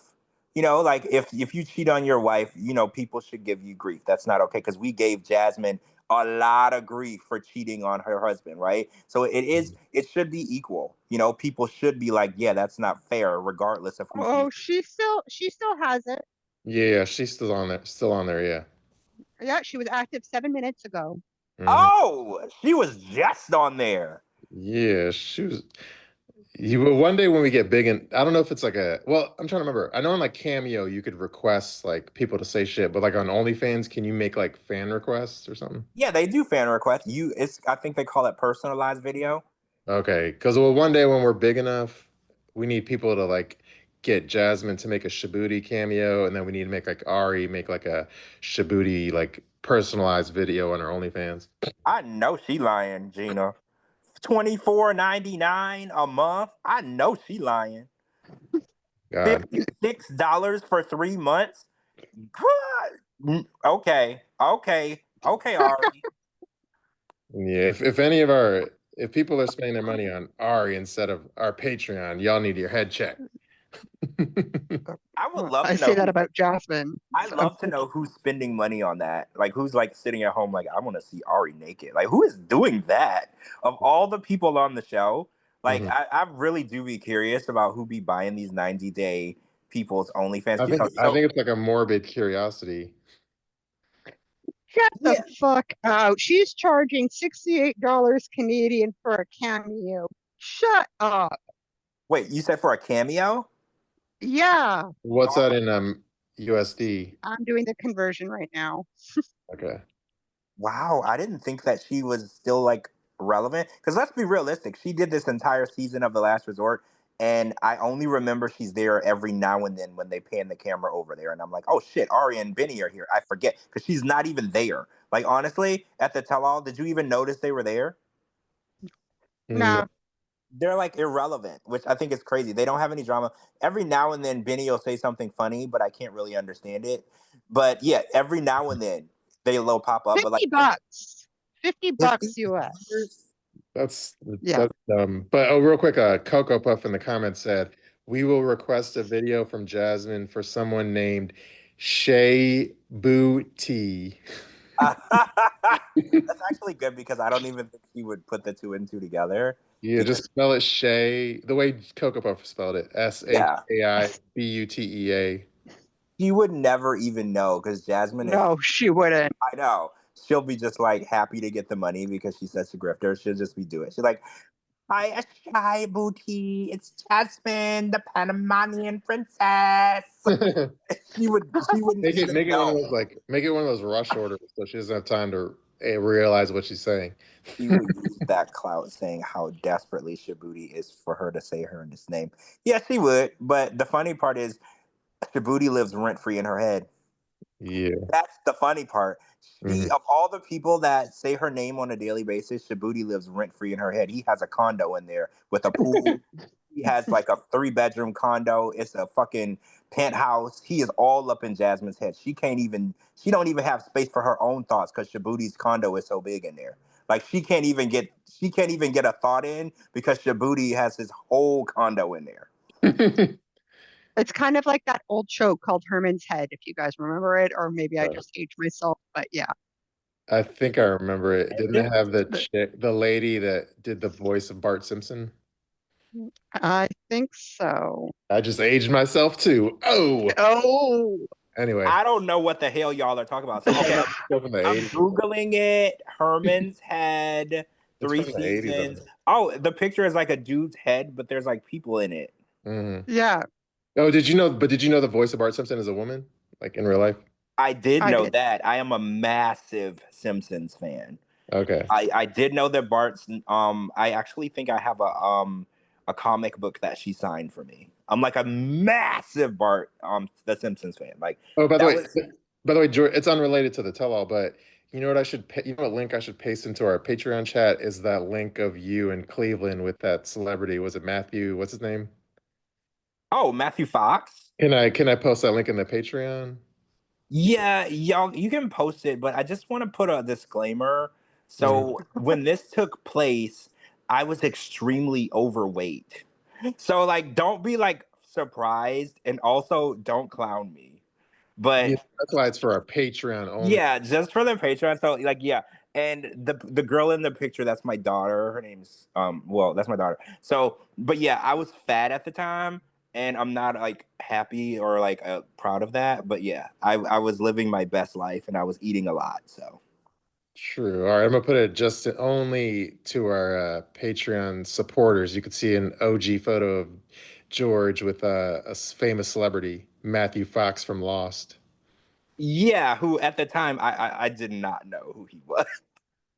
Like if you cheat on your wife, people should give you grief. That's not okay because we gave Jasmine." A lot of grief for cheating on her husband, right? So it should be equal. People should be like, yeah, that's not fair, regardless of who she. Oh, she still has it. Yeah, she's still on there. Yeah. Yeah, she was active 7 minutes ago. Hmm. Oh, she was just on there. Yeah, she was. You will one day when we get big, and I don't know if it's like well, I'm trying to remember. I know on like Cameo you could request like people to say shit, but like on OnlyFans, can you make like fan requests or something? Yeah, they do fan requests. I think they call it personalized video. Okay, because well, one day when we're big enough, we need people to like get Jasmine to make a Shabooty cameo, and then we need to make like Ari make like a Shabooty like personalized video on our OnlyFans. I know she lying, Gina. 24.99 a month. I know she lying. God, $56 for 3 months. Okay, okay, okay, Ari. yeah. If people are spending their money on Ari instead of our Patreon, y'all need your head checked. I would love I to say know that who. about Jasmine. I So, love to know who's spending money on that. Like who's like sitting at home like I want to see Ari naked. Like who is doing that? Of all the people on the show, like Mhm. I really do be curious about who be buying these 90-day people's OnlyFans I think because I think it's like a morbid curiosity. shut the yeah. fuck out. She's charging $68 Canadian for a cameo. Shut up. Wait, you said for a cameo? Yeah, What's that in USD? I'm doing the conversion right now. Okay. Wow, I didn't think that she was still like relevant. Because let's be realistic, she did this entire season of The Last Resort, and I only remember she's there every now and then when they pan the camera over there, and I'm like, oh shit, Ari and Benny are here. I forget because she's not even there. Like honestly, at the tell-all, did you even notice they were there? No, They're like irrelevant, which I think is crazy. They don't have any drama. Every now and then, Benny will say something funny, but I can't really understand it. But yeah, every now and then they'll pop up. But like $50. $50 US. $50? That's Yeah. that's But oh, real quick, Coco Puff in the comments said we will request a video from Jasmine for someone named Shabooty. That's actually good because I don't even think he would put the two and two together. Yeah, Because just spell it Shay the way Coco Puff spelled it. yeah, Shaibutea. he would never even know because Jasmine is, No, she wouldn't. I know. She'll be just like happy to get the money because she's such a grifter. She'll just be doing it. She's like, hi, a shy booty. It's Jasmine, the Panamanian princess. She wouldn't even Make it one of know. those make it one of those rush orders so she doesn't have time to realize what she's saying. She would use that clout saying how desperately Shabooty is for her to say her his name. Yeah, she would. But the funny part is Shabooty lives rent free in her head. Yeah. That's the funny part. Mhm. Of all the people that say her name on a daily basis, Shabooty lives rent free in her head. He has a condo in there with a pool. He has like a 3-bedroom condo. It's a fucking penthouse. He is all up in Jasmine's head. She don't even have space for her own thoughts because Shabooty's condo is so big in there. Like she can't even get a thought in because Shabooty has his whole condo in there. It's kind of like that old show called Herman's Head, if you guys remember it, or maybe I just aged myself, but yeah. I think I remember it. Didn't it have But the lady that did the voice of Bart Simpson? I think so. I just aged myself too. Oh, Oh, anyway, I don't know what the hell y'all are talking about. So okay, stuff from the I'm 80s. googling it. Herman's head, It's three from the 80s, I seasons. think. Oh, the picture is like a dude's head, but there's like people in it. Mhm. yeah, Oh, did you know? But did you know the voice of Bart Simpson is a woman, like in real life? I did I know did. that. I am a massive Simpsons fan. Okay. I did know that Bart's. I actually think I have a comic book that she signed for me. I'm like a massive Bart the Simpsons fan. Like Oh, that was. by the way, George, it's unrelated to the tell-all, but you know what you know what link I should paste into our Patreon chat is that link of you in Cleveland with that celebrity. Was it Matthew? What's his name? Oh, Matthew Fox. Can I post that link in the Patreon? Yeah, y'all, you can post it, but I just want to put a disclaimer. Mhm. So, when this took place, I was extremely overweight. So, like, don't be like surprised, and also don't clown me. Yeah, But that's why it's for our Patreon only. yeah, just for the Patreon. So, like, yeah, and the girl in the picture, that's my daughter. Her name's well, that's my daughter. So, but yeah, I was fat at the time, and I'm not like happy or like proud of that. But yeah, I was living my best life, and I was eating a lot. So True. All right, I'm gonna put it just only to our Patreon supporters. You could see an OG photo of George with famous celebrity, Matthew Fox from Lost. yeah, who at the time I did not know who he was.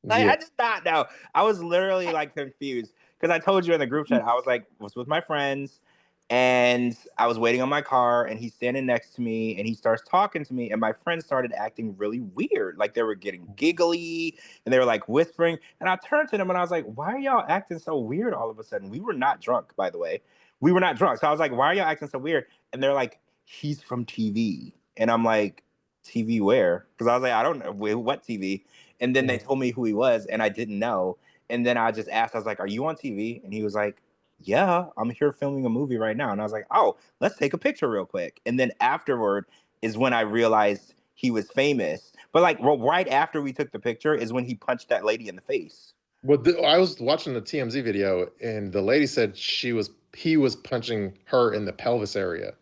Like, Yeah. I did not know. I was literally like confused because I told you in the group chat, I was like, was with my friends and I was waiting on my car and he's standing next to me and he starts talking to me and my friends started acting really weird. Like they were getting giggly and they were like whispering. And I turned to them and I was like, why are y'all acting so weird all of a sudden? We were not drunk, by the way. We were not drunk. So I was like, why are y'all acting so weird? And they're like, he's from TV. And I'm like, TV where? Because I was like, I don't know. What TV? And then they told me who he was, and I didn't know. And then I just asked, I was like, are you on TV? And he was like, yeah, I'm here filming a movie right now. And I was like, oh, let's take a picture real quick. And then afterward is when I realized he was famous. But like right after we took the picture is when he punched that lady in the face. Well, I was watching the TMZ video, and the lady said he was punching her in the pelvis area.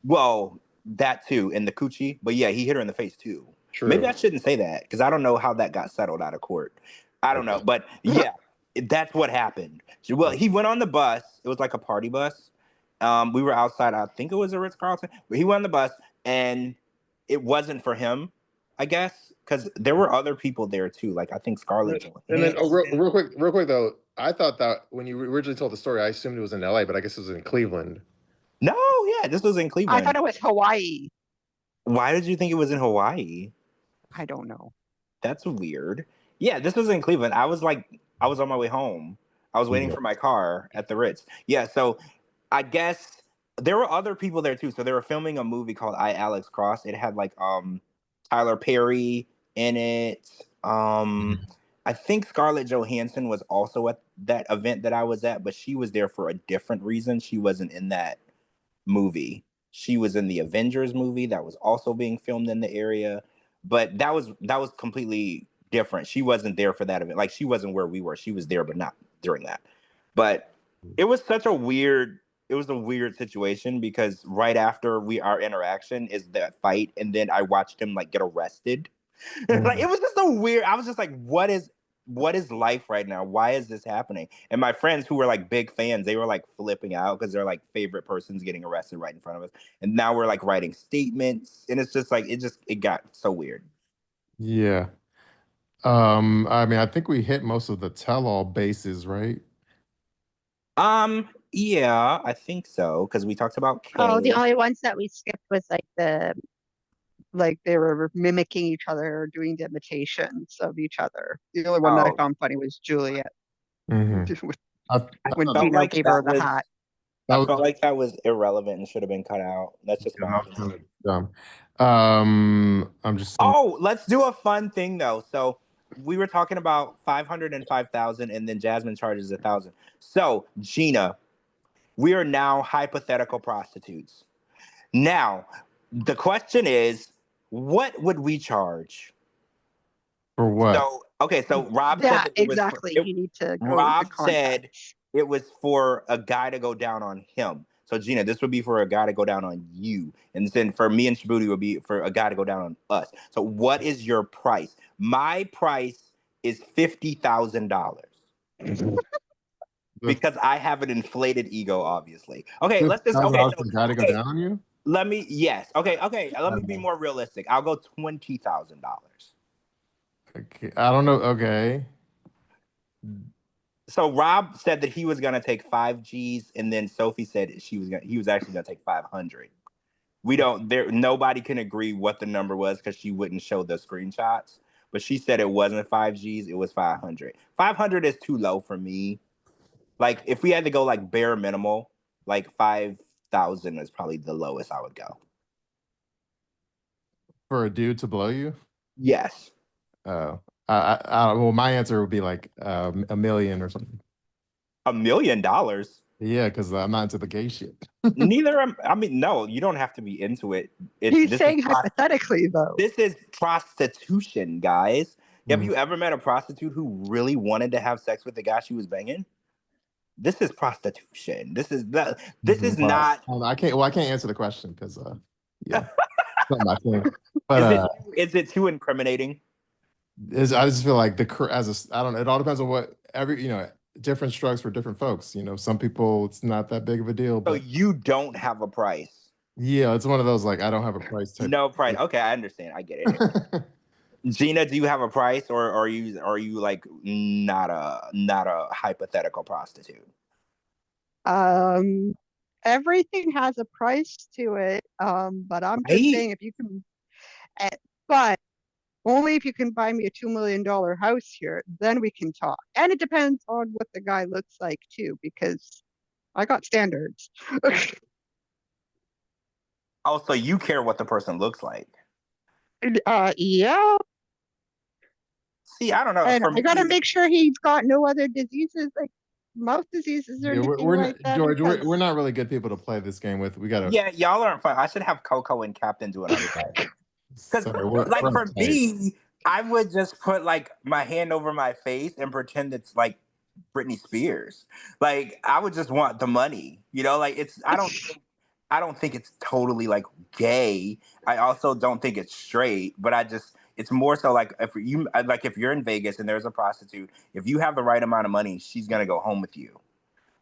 Well, that too, in the coochie. But yeah, he hit her in the face too. Maybe True. I shouldn't say that because I don't know how that got settled out of court. I don't know. Okay. But yeah, that's what happened. Well, he went on the bus. It was like a party bus. We were outside. I think it was a Ritz Carlton. But he went on the bus, and it wasn't for him, I guess, because there were other people there too. Like I think Scarlett And then, Johansson. real quick though, I thought that when you originally told the story, I assumed it was in LA, but I guess it was in Cleveland. No, yeah, this was in I Cleveland. thought it was Hawaii. Why did you think it was in Hawaii? I don't know. That's weird. Yeah, this was in Cleveland. I was on my way home. I was waiting for my car at the Ritz. Yeah, so I guess there were other people there too. So they were filming a movie called I, Alex Cross. It had like Tyler Perry in it. I think Scarlett Johansson was also at that event that I was at, but she was there for a different reason. She wasn't in that movie. She was in the Avengers movie that was also being filmed in the area, but that was completely different. She wasn't there for that event. Like she wasn't where we were. She was there, but not during that. But it was a weird situation because right after our interaction is that fight, and then I watched him like get arrested. Like it was just a weird. I was just like, what is life right now? Why is this happening? And my friends who were like big fans, they were like flipping out because their like favorite person's getting arrested right in front of us. And now we're like writing statements, and it's just like it got so weird. Yeah. I mean, I think we hit most of the tell-all bases, right? Yeah, I think so because we talked about Oh, the Kay. only ones that we skipped was like they were mimicking each other or doing the imitations of each other. The only one that I Oh, found funny was Juliet Mm-hmm. I I when felt Gina like gave her the was hat. I that was felt like that was irrelevant and should have been cut out. That's just my opinion. kind of dumb. I'm just saying Oh, let's do a fun thing though. So we were talking about 500 and 5,000, and then Jasmine charges 1,000. So Gina, we are now hypothetical prostitutes. Now, the question is, what would we charge? for what? So okay, so Rob said Yeah, that exactly. You need to go to the Rob said context. it was for a guy to go down on him. So Gina, this would be for a guy to go down on you, and then for me and Shabooty would be for a guy to go down on us. So what is your price? My price is $50,000 because I have an inflated ego, obviously. Okay, let's just okay. $50,000 So for the guy to go okay, down on you? yes. Okay. Let me be more realistic. I'll go $20,000. Okay, I don't know. Okay. So Rob said that he was gonna take 5 G's, and then Sophie said he was actually gonna take 500. We don't there nobody can agree what the number was because she wouldn't show the screenshots. But she said it wasn't 5 G's, it was 500. 500 is too low for me. Like if we had to go like bare minimal, like 5,000 is probably the lowest I would go. For a dude to blow you? Yes. Oh. Well, my answer would be like a million or something. $1 million. Yeah, because I'm not into the gay shit. Neither am I mean, no, you don't have to be into it. He's saying hypothetically though. This is prostitution, guys. Have Mm. you ever met a prostitute who really wanted to have sex with the guy she was banging? This is prostitution. This is not. I can't. Well, I can't answer the question because yeah, it's not my thing. But Is it too incriminating? I just feel like I don't know. It all depends on what different strokes for different folks. Some people it's not that big of a deal, So but you don't have a price. yeah, it's one of those like I don't have a price type. No price. Okay, I understand. I get it. Gina, do you have a price, or are you like not a hypothetical prostitute? Everything has a price to it. But I'm just Right? saying if you can, but only if you can buy me a $2 million house here, then we can talk. And it depends on what the guy looks like too, because I got standards. Oh, so you care what the person looks like? Yeah. See, I don't know. And For I gotta me, make sure he's got no other diseases like mouth diseases or Yeah, anything we're like not, that. George. Because We're not really good people to play this game with. We gotta. yeah, y'all aren't fun. I should have Coco and Captain do another thing. Because, Sorry, like, we're for uptight. me, I would just put like my hand over my face and pretend it's like Britney Spears. Like, I would just want the money. Like it's. I don't think it's totally like gay. I also don't think it's straight. But it's more so like if you're in Vegas and there's a prostitute, if you have the right amount of money, she's gonna go home with you.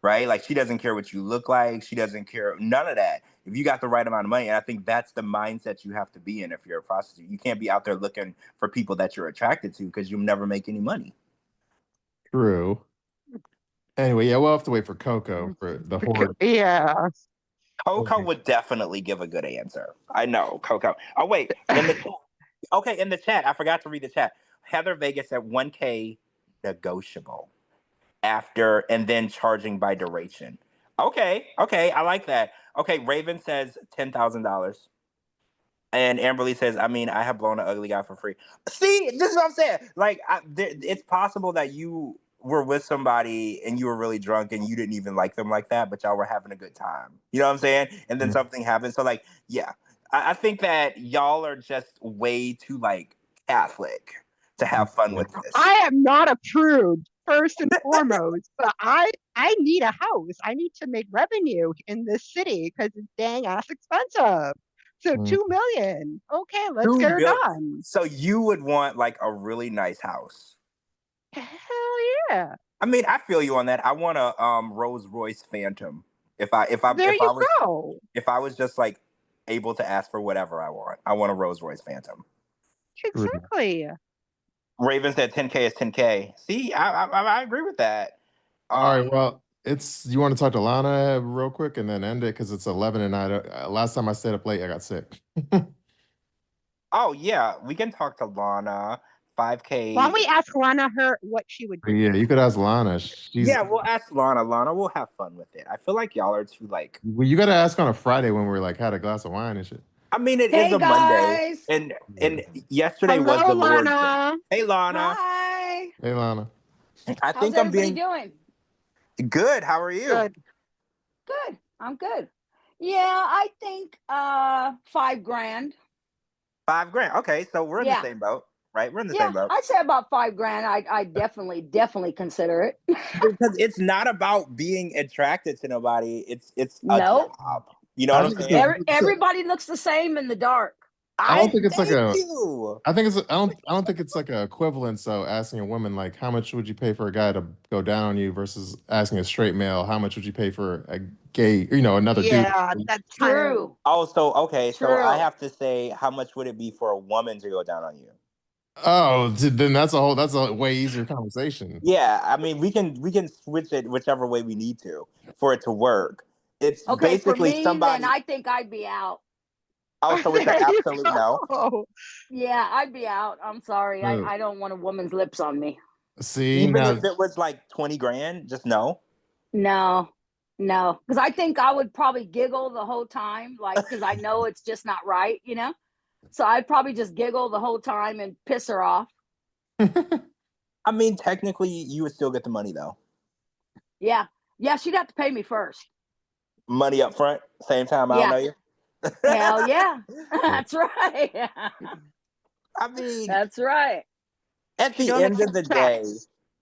right? Like she doesn't care what you look like. She doesn't care none of that. If you got the right amount of money, and I think that's the mindset you have to be in if you're a prostitute. You can't be out there looking for people that you're attracted to because you'll never make any money. True. Anyway, yeah, we'll have to wait for Coco for the horde. Yeah. Coco would definitely give a good answer. I know, Coco. Oh wait, in the in the chat, I forgot to read the chat. Heather Vegas at 1K negotiable after and then charging by duration. Okay, I like that. Okay, Raven says $10,000. And Amberlee says, I mean, I have blown an ugly guy for free. See, this is what I'm saying. Like, it's possible that you were with somebody and you were really drunk and you didn't even like them like that, but y'all were having a good time. You know what I'm saying? And then something happened. So, like, yeah, I think that y'all are just way too, like, Catholic to have fun with this. I am not a prude, first and foremost, but I need a house. I need to make revenue in this city because it's dang ass expensive. So 2 million. Okay, let's get her done. So you would want like a really nice house. Hell yeah. I mean, I feel you on that. I want a Rolls Royce Phantom. If I was just like able to ask for whatever I want a Rolls Royce Phantom. Exactly. Raven said 10K is 10K. See, I agree with that. All right, well, you want to talk to Lana real quick and then end it because it's 11 and last time I stayed up late, I got sick. Oh yeah, we can talk to Lana. 5K. Why don't we ask Lana what she would do? Yeah, you could ask Lana. We'll ask Lana. Lana will have fun with it. I feel like y'all are too like. Well, you got to ask on a Friday when we're like had a glass of wine and shit. I mean, it is a Monday, and yesterday was the Lord's Day. Hey, Lana. Hi. Hey, Lana. I think I'm being doing good. How are you? Good. I'm good. Yeah, I think $5,000. $5,000. Okay, so we're in the same boat, right? We're in the same boat. I'd say about $5,000. I definitely consider it. Because it's not about being attracted to nobody. It's a Nope. job. You know what I'm saying? Everybody looks the same in the dark. I don't think it's like I don't think it's like a equivalent. So asking a woman like, how much would you pay for a guy to go down on you versus asking a straight male, how much would you pay for a gay, another dude? Yeah, that's true. So I have to say, how much would it be for a woman to go down on you? Oh, then that's a way easier conversation. Yeah, I mean, we can switch it whichever way we need to for it to work. It's basically for me, somebody. Then I think I'd be out. Oh, so it's an absolute no. Yeah, I'd be out. I'm sorry. I don't want a woman's lips on me. See, even if it was like 20 grand, just no. No, because I think I would probably giggle the whole time, like because I know it's just not right, So I'd probably just giggle the whole time and piss her off. I mean, technically, you would still get the money though. Yeah, she'd have to pay me first. Money up front, same time. I don't know you. Hell yeah, that's right. I mean, that's right. At the end of the day,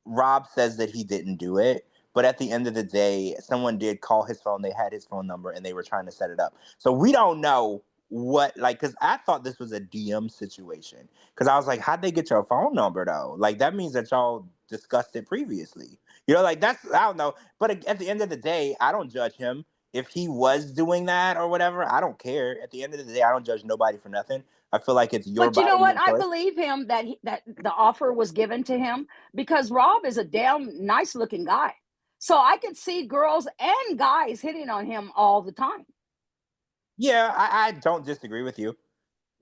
Rob says that he didn't do it, but at the end of the day, someone did call his phone. They had his phone number and they were trying to set it up. So we don't know because I thought this was a DM situation. Because I was like, how'd they get your phone number though? Like that means that y'all discussed it previously. I don't know. But at the end of the day, I don't judge him. If he was doing that or whatever, I don't care. At the end of the day, I don't judge nobody for nothing. I feel like it's your body. But you know what? I believe him that the offer was given to him because Rob is a damn nice looking guy. So I could see girls and guys hitting on him all the time. Yeah, I don't disagree with you.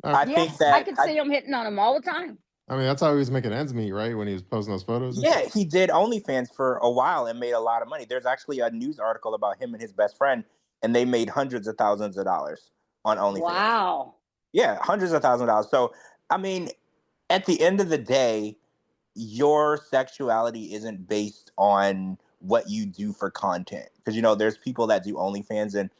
I think that I could see him hitting on him all the time. I mean, that's how he was making ends meet, right? When he was posting those photos. Yeah, he did OnlyFans for a while and made a lot of money. There's actually a news article about him and his best friend, and they made hundreds of thousands of dollars on OnlyFans. Wow. Yeah, hundreds of thousands of dollars. So, I mean, at the end of the day, your sexuality isn't based on what you do for content. Because, there's people that do OnlyFans and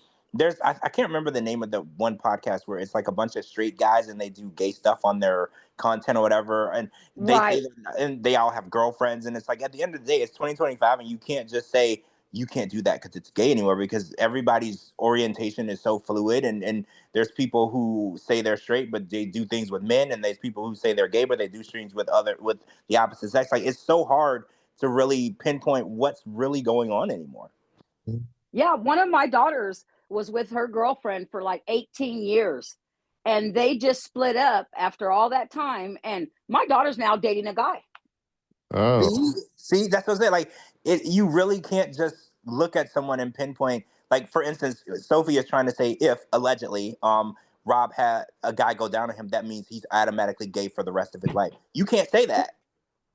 I can't remember the name of the one podcast where it's like a bunch of straight guys and they do gay stuff on their content or whatever. And they all have girlfriends. And it's like, at the end of the day, it's 2025 and you can't just say, you can't do that because it's gay anymore because everybody's orientation is so fluid and there's people who say they're straight but they do things with men and there's people who say they're gay but they do streams with the opposite sex. Like it's so hard to really pinpoint what's really going on anymore. Yeah, one of my daughters was with her girlfriend for like 18 years. And they just split up after all that time. And my daughter's now dating a guy. Oh. See, that's what I'm saying. Like, you really can't just look at someone and pinpoint. Like, for instance, Sophie is trying to say if allegedly, Rob had a guy go down on him, that means he's automatically gay for the rest of his life. You can't say that.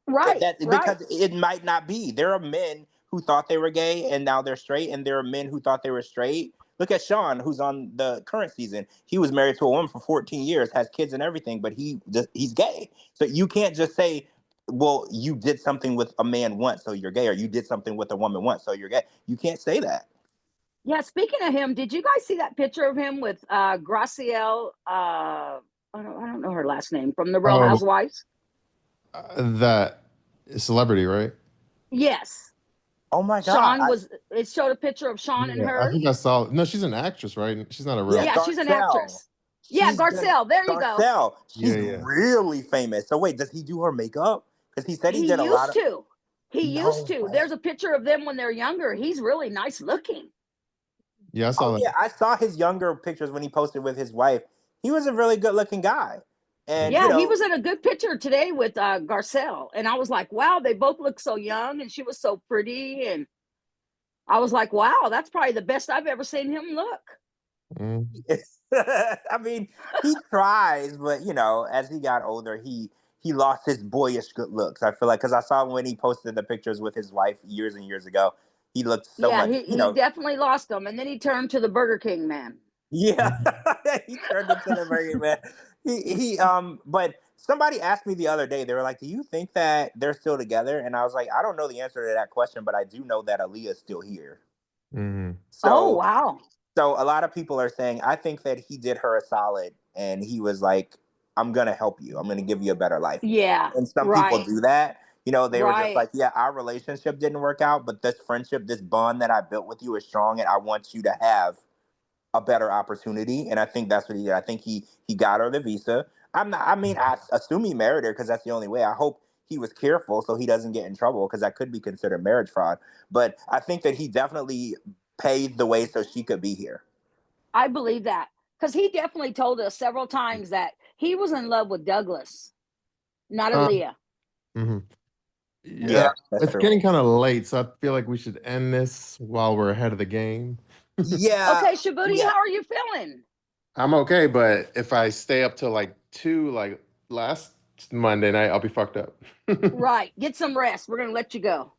Right. Because it might not be. There are men who thought they were gay and now they're straight, and there are men who thought they were straight. Look at Sean, who's on the current season. He was married to a woman for 14 years, has kids and everything, but he's gay. So you can't just say, well, you did something with a man once, so you're gay, or you did something with a woman once, so you're gay. You can't say that. Yeah, speaking of him, did you guys see that picture of him with Gracielle? I don't know her last name, from the Real Housewives. That celebrity, right? Yes. Oh my Sean God. it showed a picture of Sean and her. I think I saw. No, she's an actress, right? She's not a real. Yeah, she's an actress. Yeah, Garcelle. There you go. Garcelle. She's really famous. So wait, does he do her makeup? Because he said he did a lot of. He used to. There's a picture of them when they're younger. He's really nice looking. Yeah, I saw that. Yeah, I saw his younger pictures when he posted with his wife. He was a really good looking guy. And yeah, he was in a good picture today with Garcelle. And I was like, wow, they both look so young and she was so pretty. And I was like, wow, that's probably the best I've ever seen him look. I mean, he tries, but as he got older, he lost his boyish good looks. I feel like, because I saw when he posted the pictures with his wife years and years ago, he looked so much. He definitely lost them, and then he turned to the Burger King man. Yeah, he turned into the Burger man. But somebody asked me the other day. They were like, "Do you think that they're still together?" And I was like, "I don't know the answer to that question, but I do know that Aaliyah's still here." So, oh wow. So a lot of people are saying, I think that he did her a solid and he was like, I'm going to help you. I'm going to give you a better life. Yeah. And some people do that. They were just like, yeah, our relationship didn't work out, but this friendship, this bond that I built with you is strong, and I want you to have a better opportunity. And I think that's what he did. I think he got her the visa. I assume he married her because that's the only way. I hope he was careful so he doesn't get in trouble, because that could be considered marriage fraud. But I think that he definitely paved the way so she could be here. I believe that, because he definitely told us several times that he was in love with Douglas, not Aaliyah. Yeah, it's getting kind of late, so I feel like we should end this while we're ahead of the game. Yeah. Okay, Shabooty, how are you feeling? I'm okay, but if I stay up till like 2, like last Monday night, I'll be fucked up. Right. Get some rest. We're gonna let you go.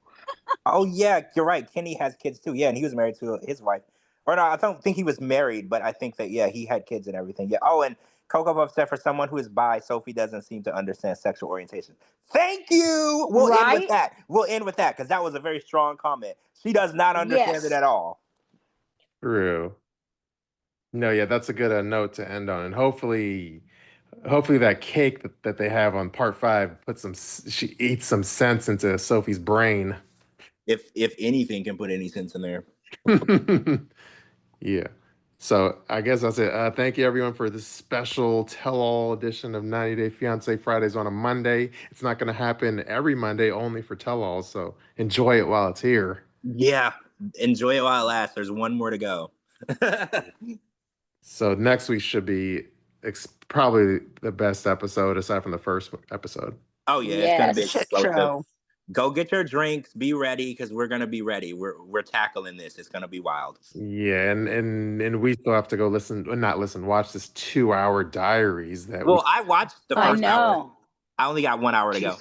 Oh yeah, you're right. Kenny has kids too. Yeah, and he was married to his wife. Or no, I don't think he was married, but I think that he had kids and everything. Yeah. Oh, and Coco Puff said, for someone who is bi, Sophie doesn't seem to understand sexual orientation. Thank you. We'll end with that. We'll end with that, because that was a very strong comment. She does not understand it at all. True. No, yeah, that's a good note to end on, and hopefully that cake that they have on part 5 she eats some sense into Sophie's brain. If anything can put any sense in there. Yeah. So I guess that's it. Thank you everyone for this special tell-all edition of 90 Day Fiance Fridays on a Monday. It's not going to happen every Monday, only for tell-alls. So enjoy it while it's here. Yeah, enjoy it while it lasts. There's one more to go. So next week should be probably the best episode aside from the first episode. Oh yeah, it's gonna be explosive. Go get your drinks, be ready, because we're gonna be ready. We're tackling this. It's gonna be wild. Yeah, and we still have to go watch this 2-hour diaries that I watched the first hour. I only got 1 hour to go.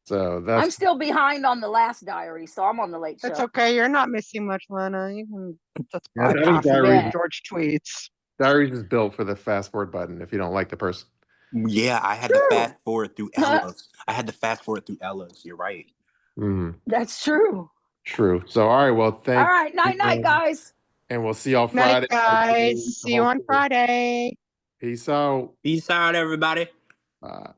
So I'm still behind on the last diary, so I'm on the late show. It's okay. You're not missing much, Lana. You can just bypass George tweets. Diaries is built for the fast forward button if you don't like the person. Yeah, I had to fast forward through Ella's. You're right. That's true. True. So all right, well, all right, night, guys. And we'll see y'all Friday. Night, guys. See you on Friday. Peace out. Peace out, everybody. Bye.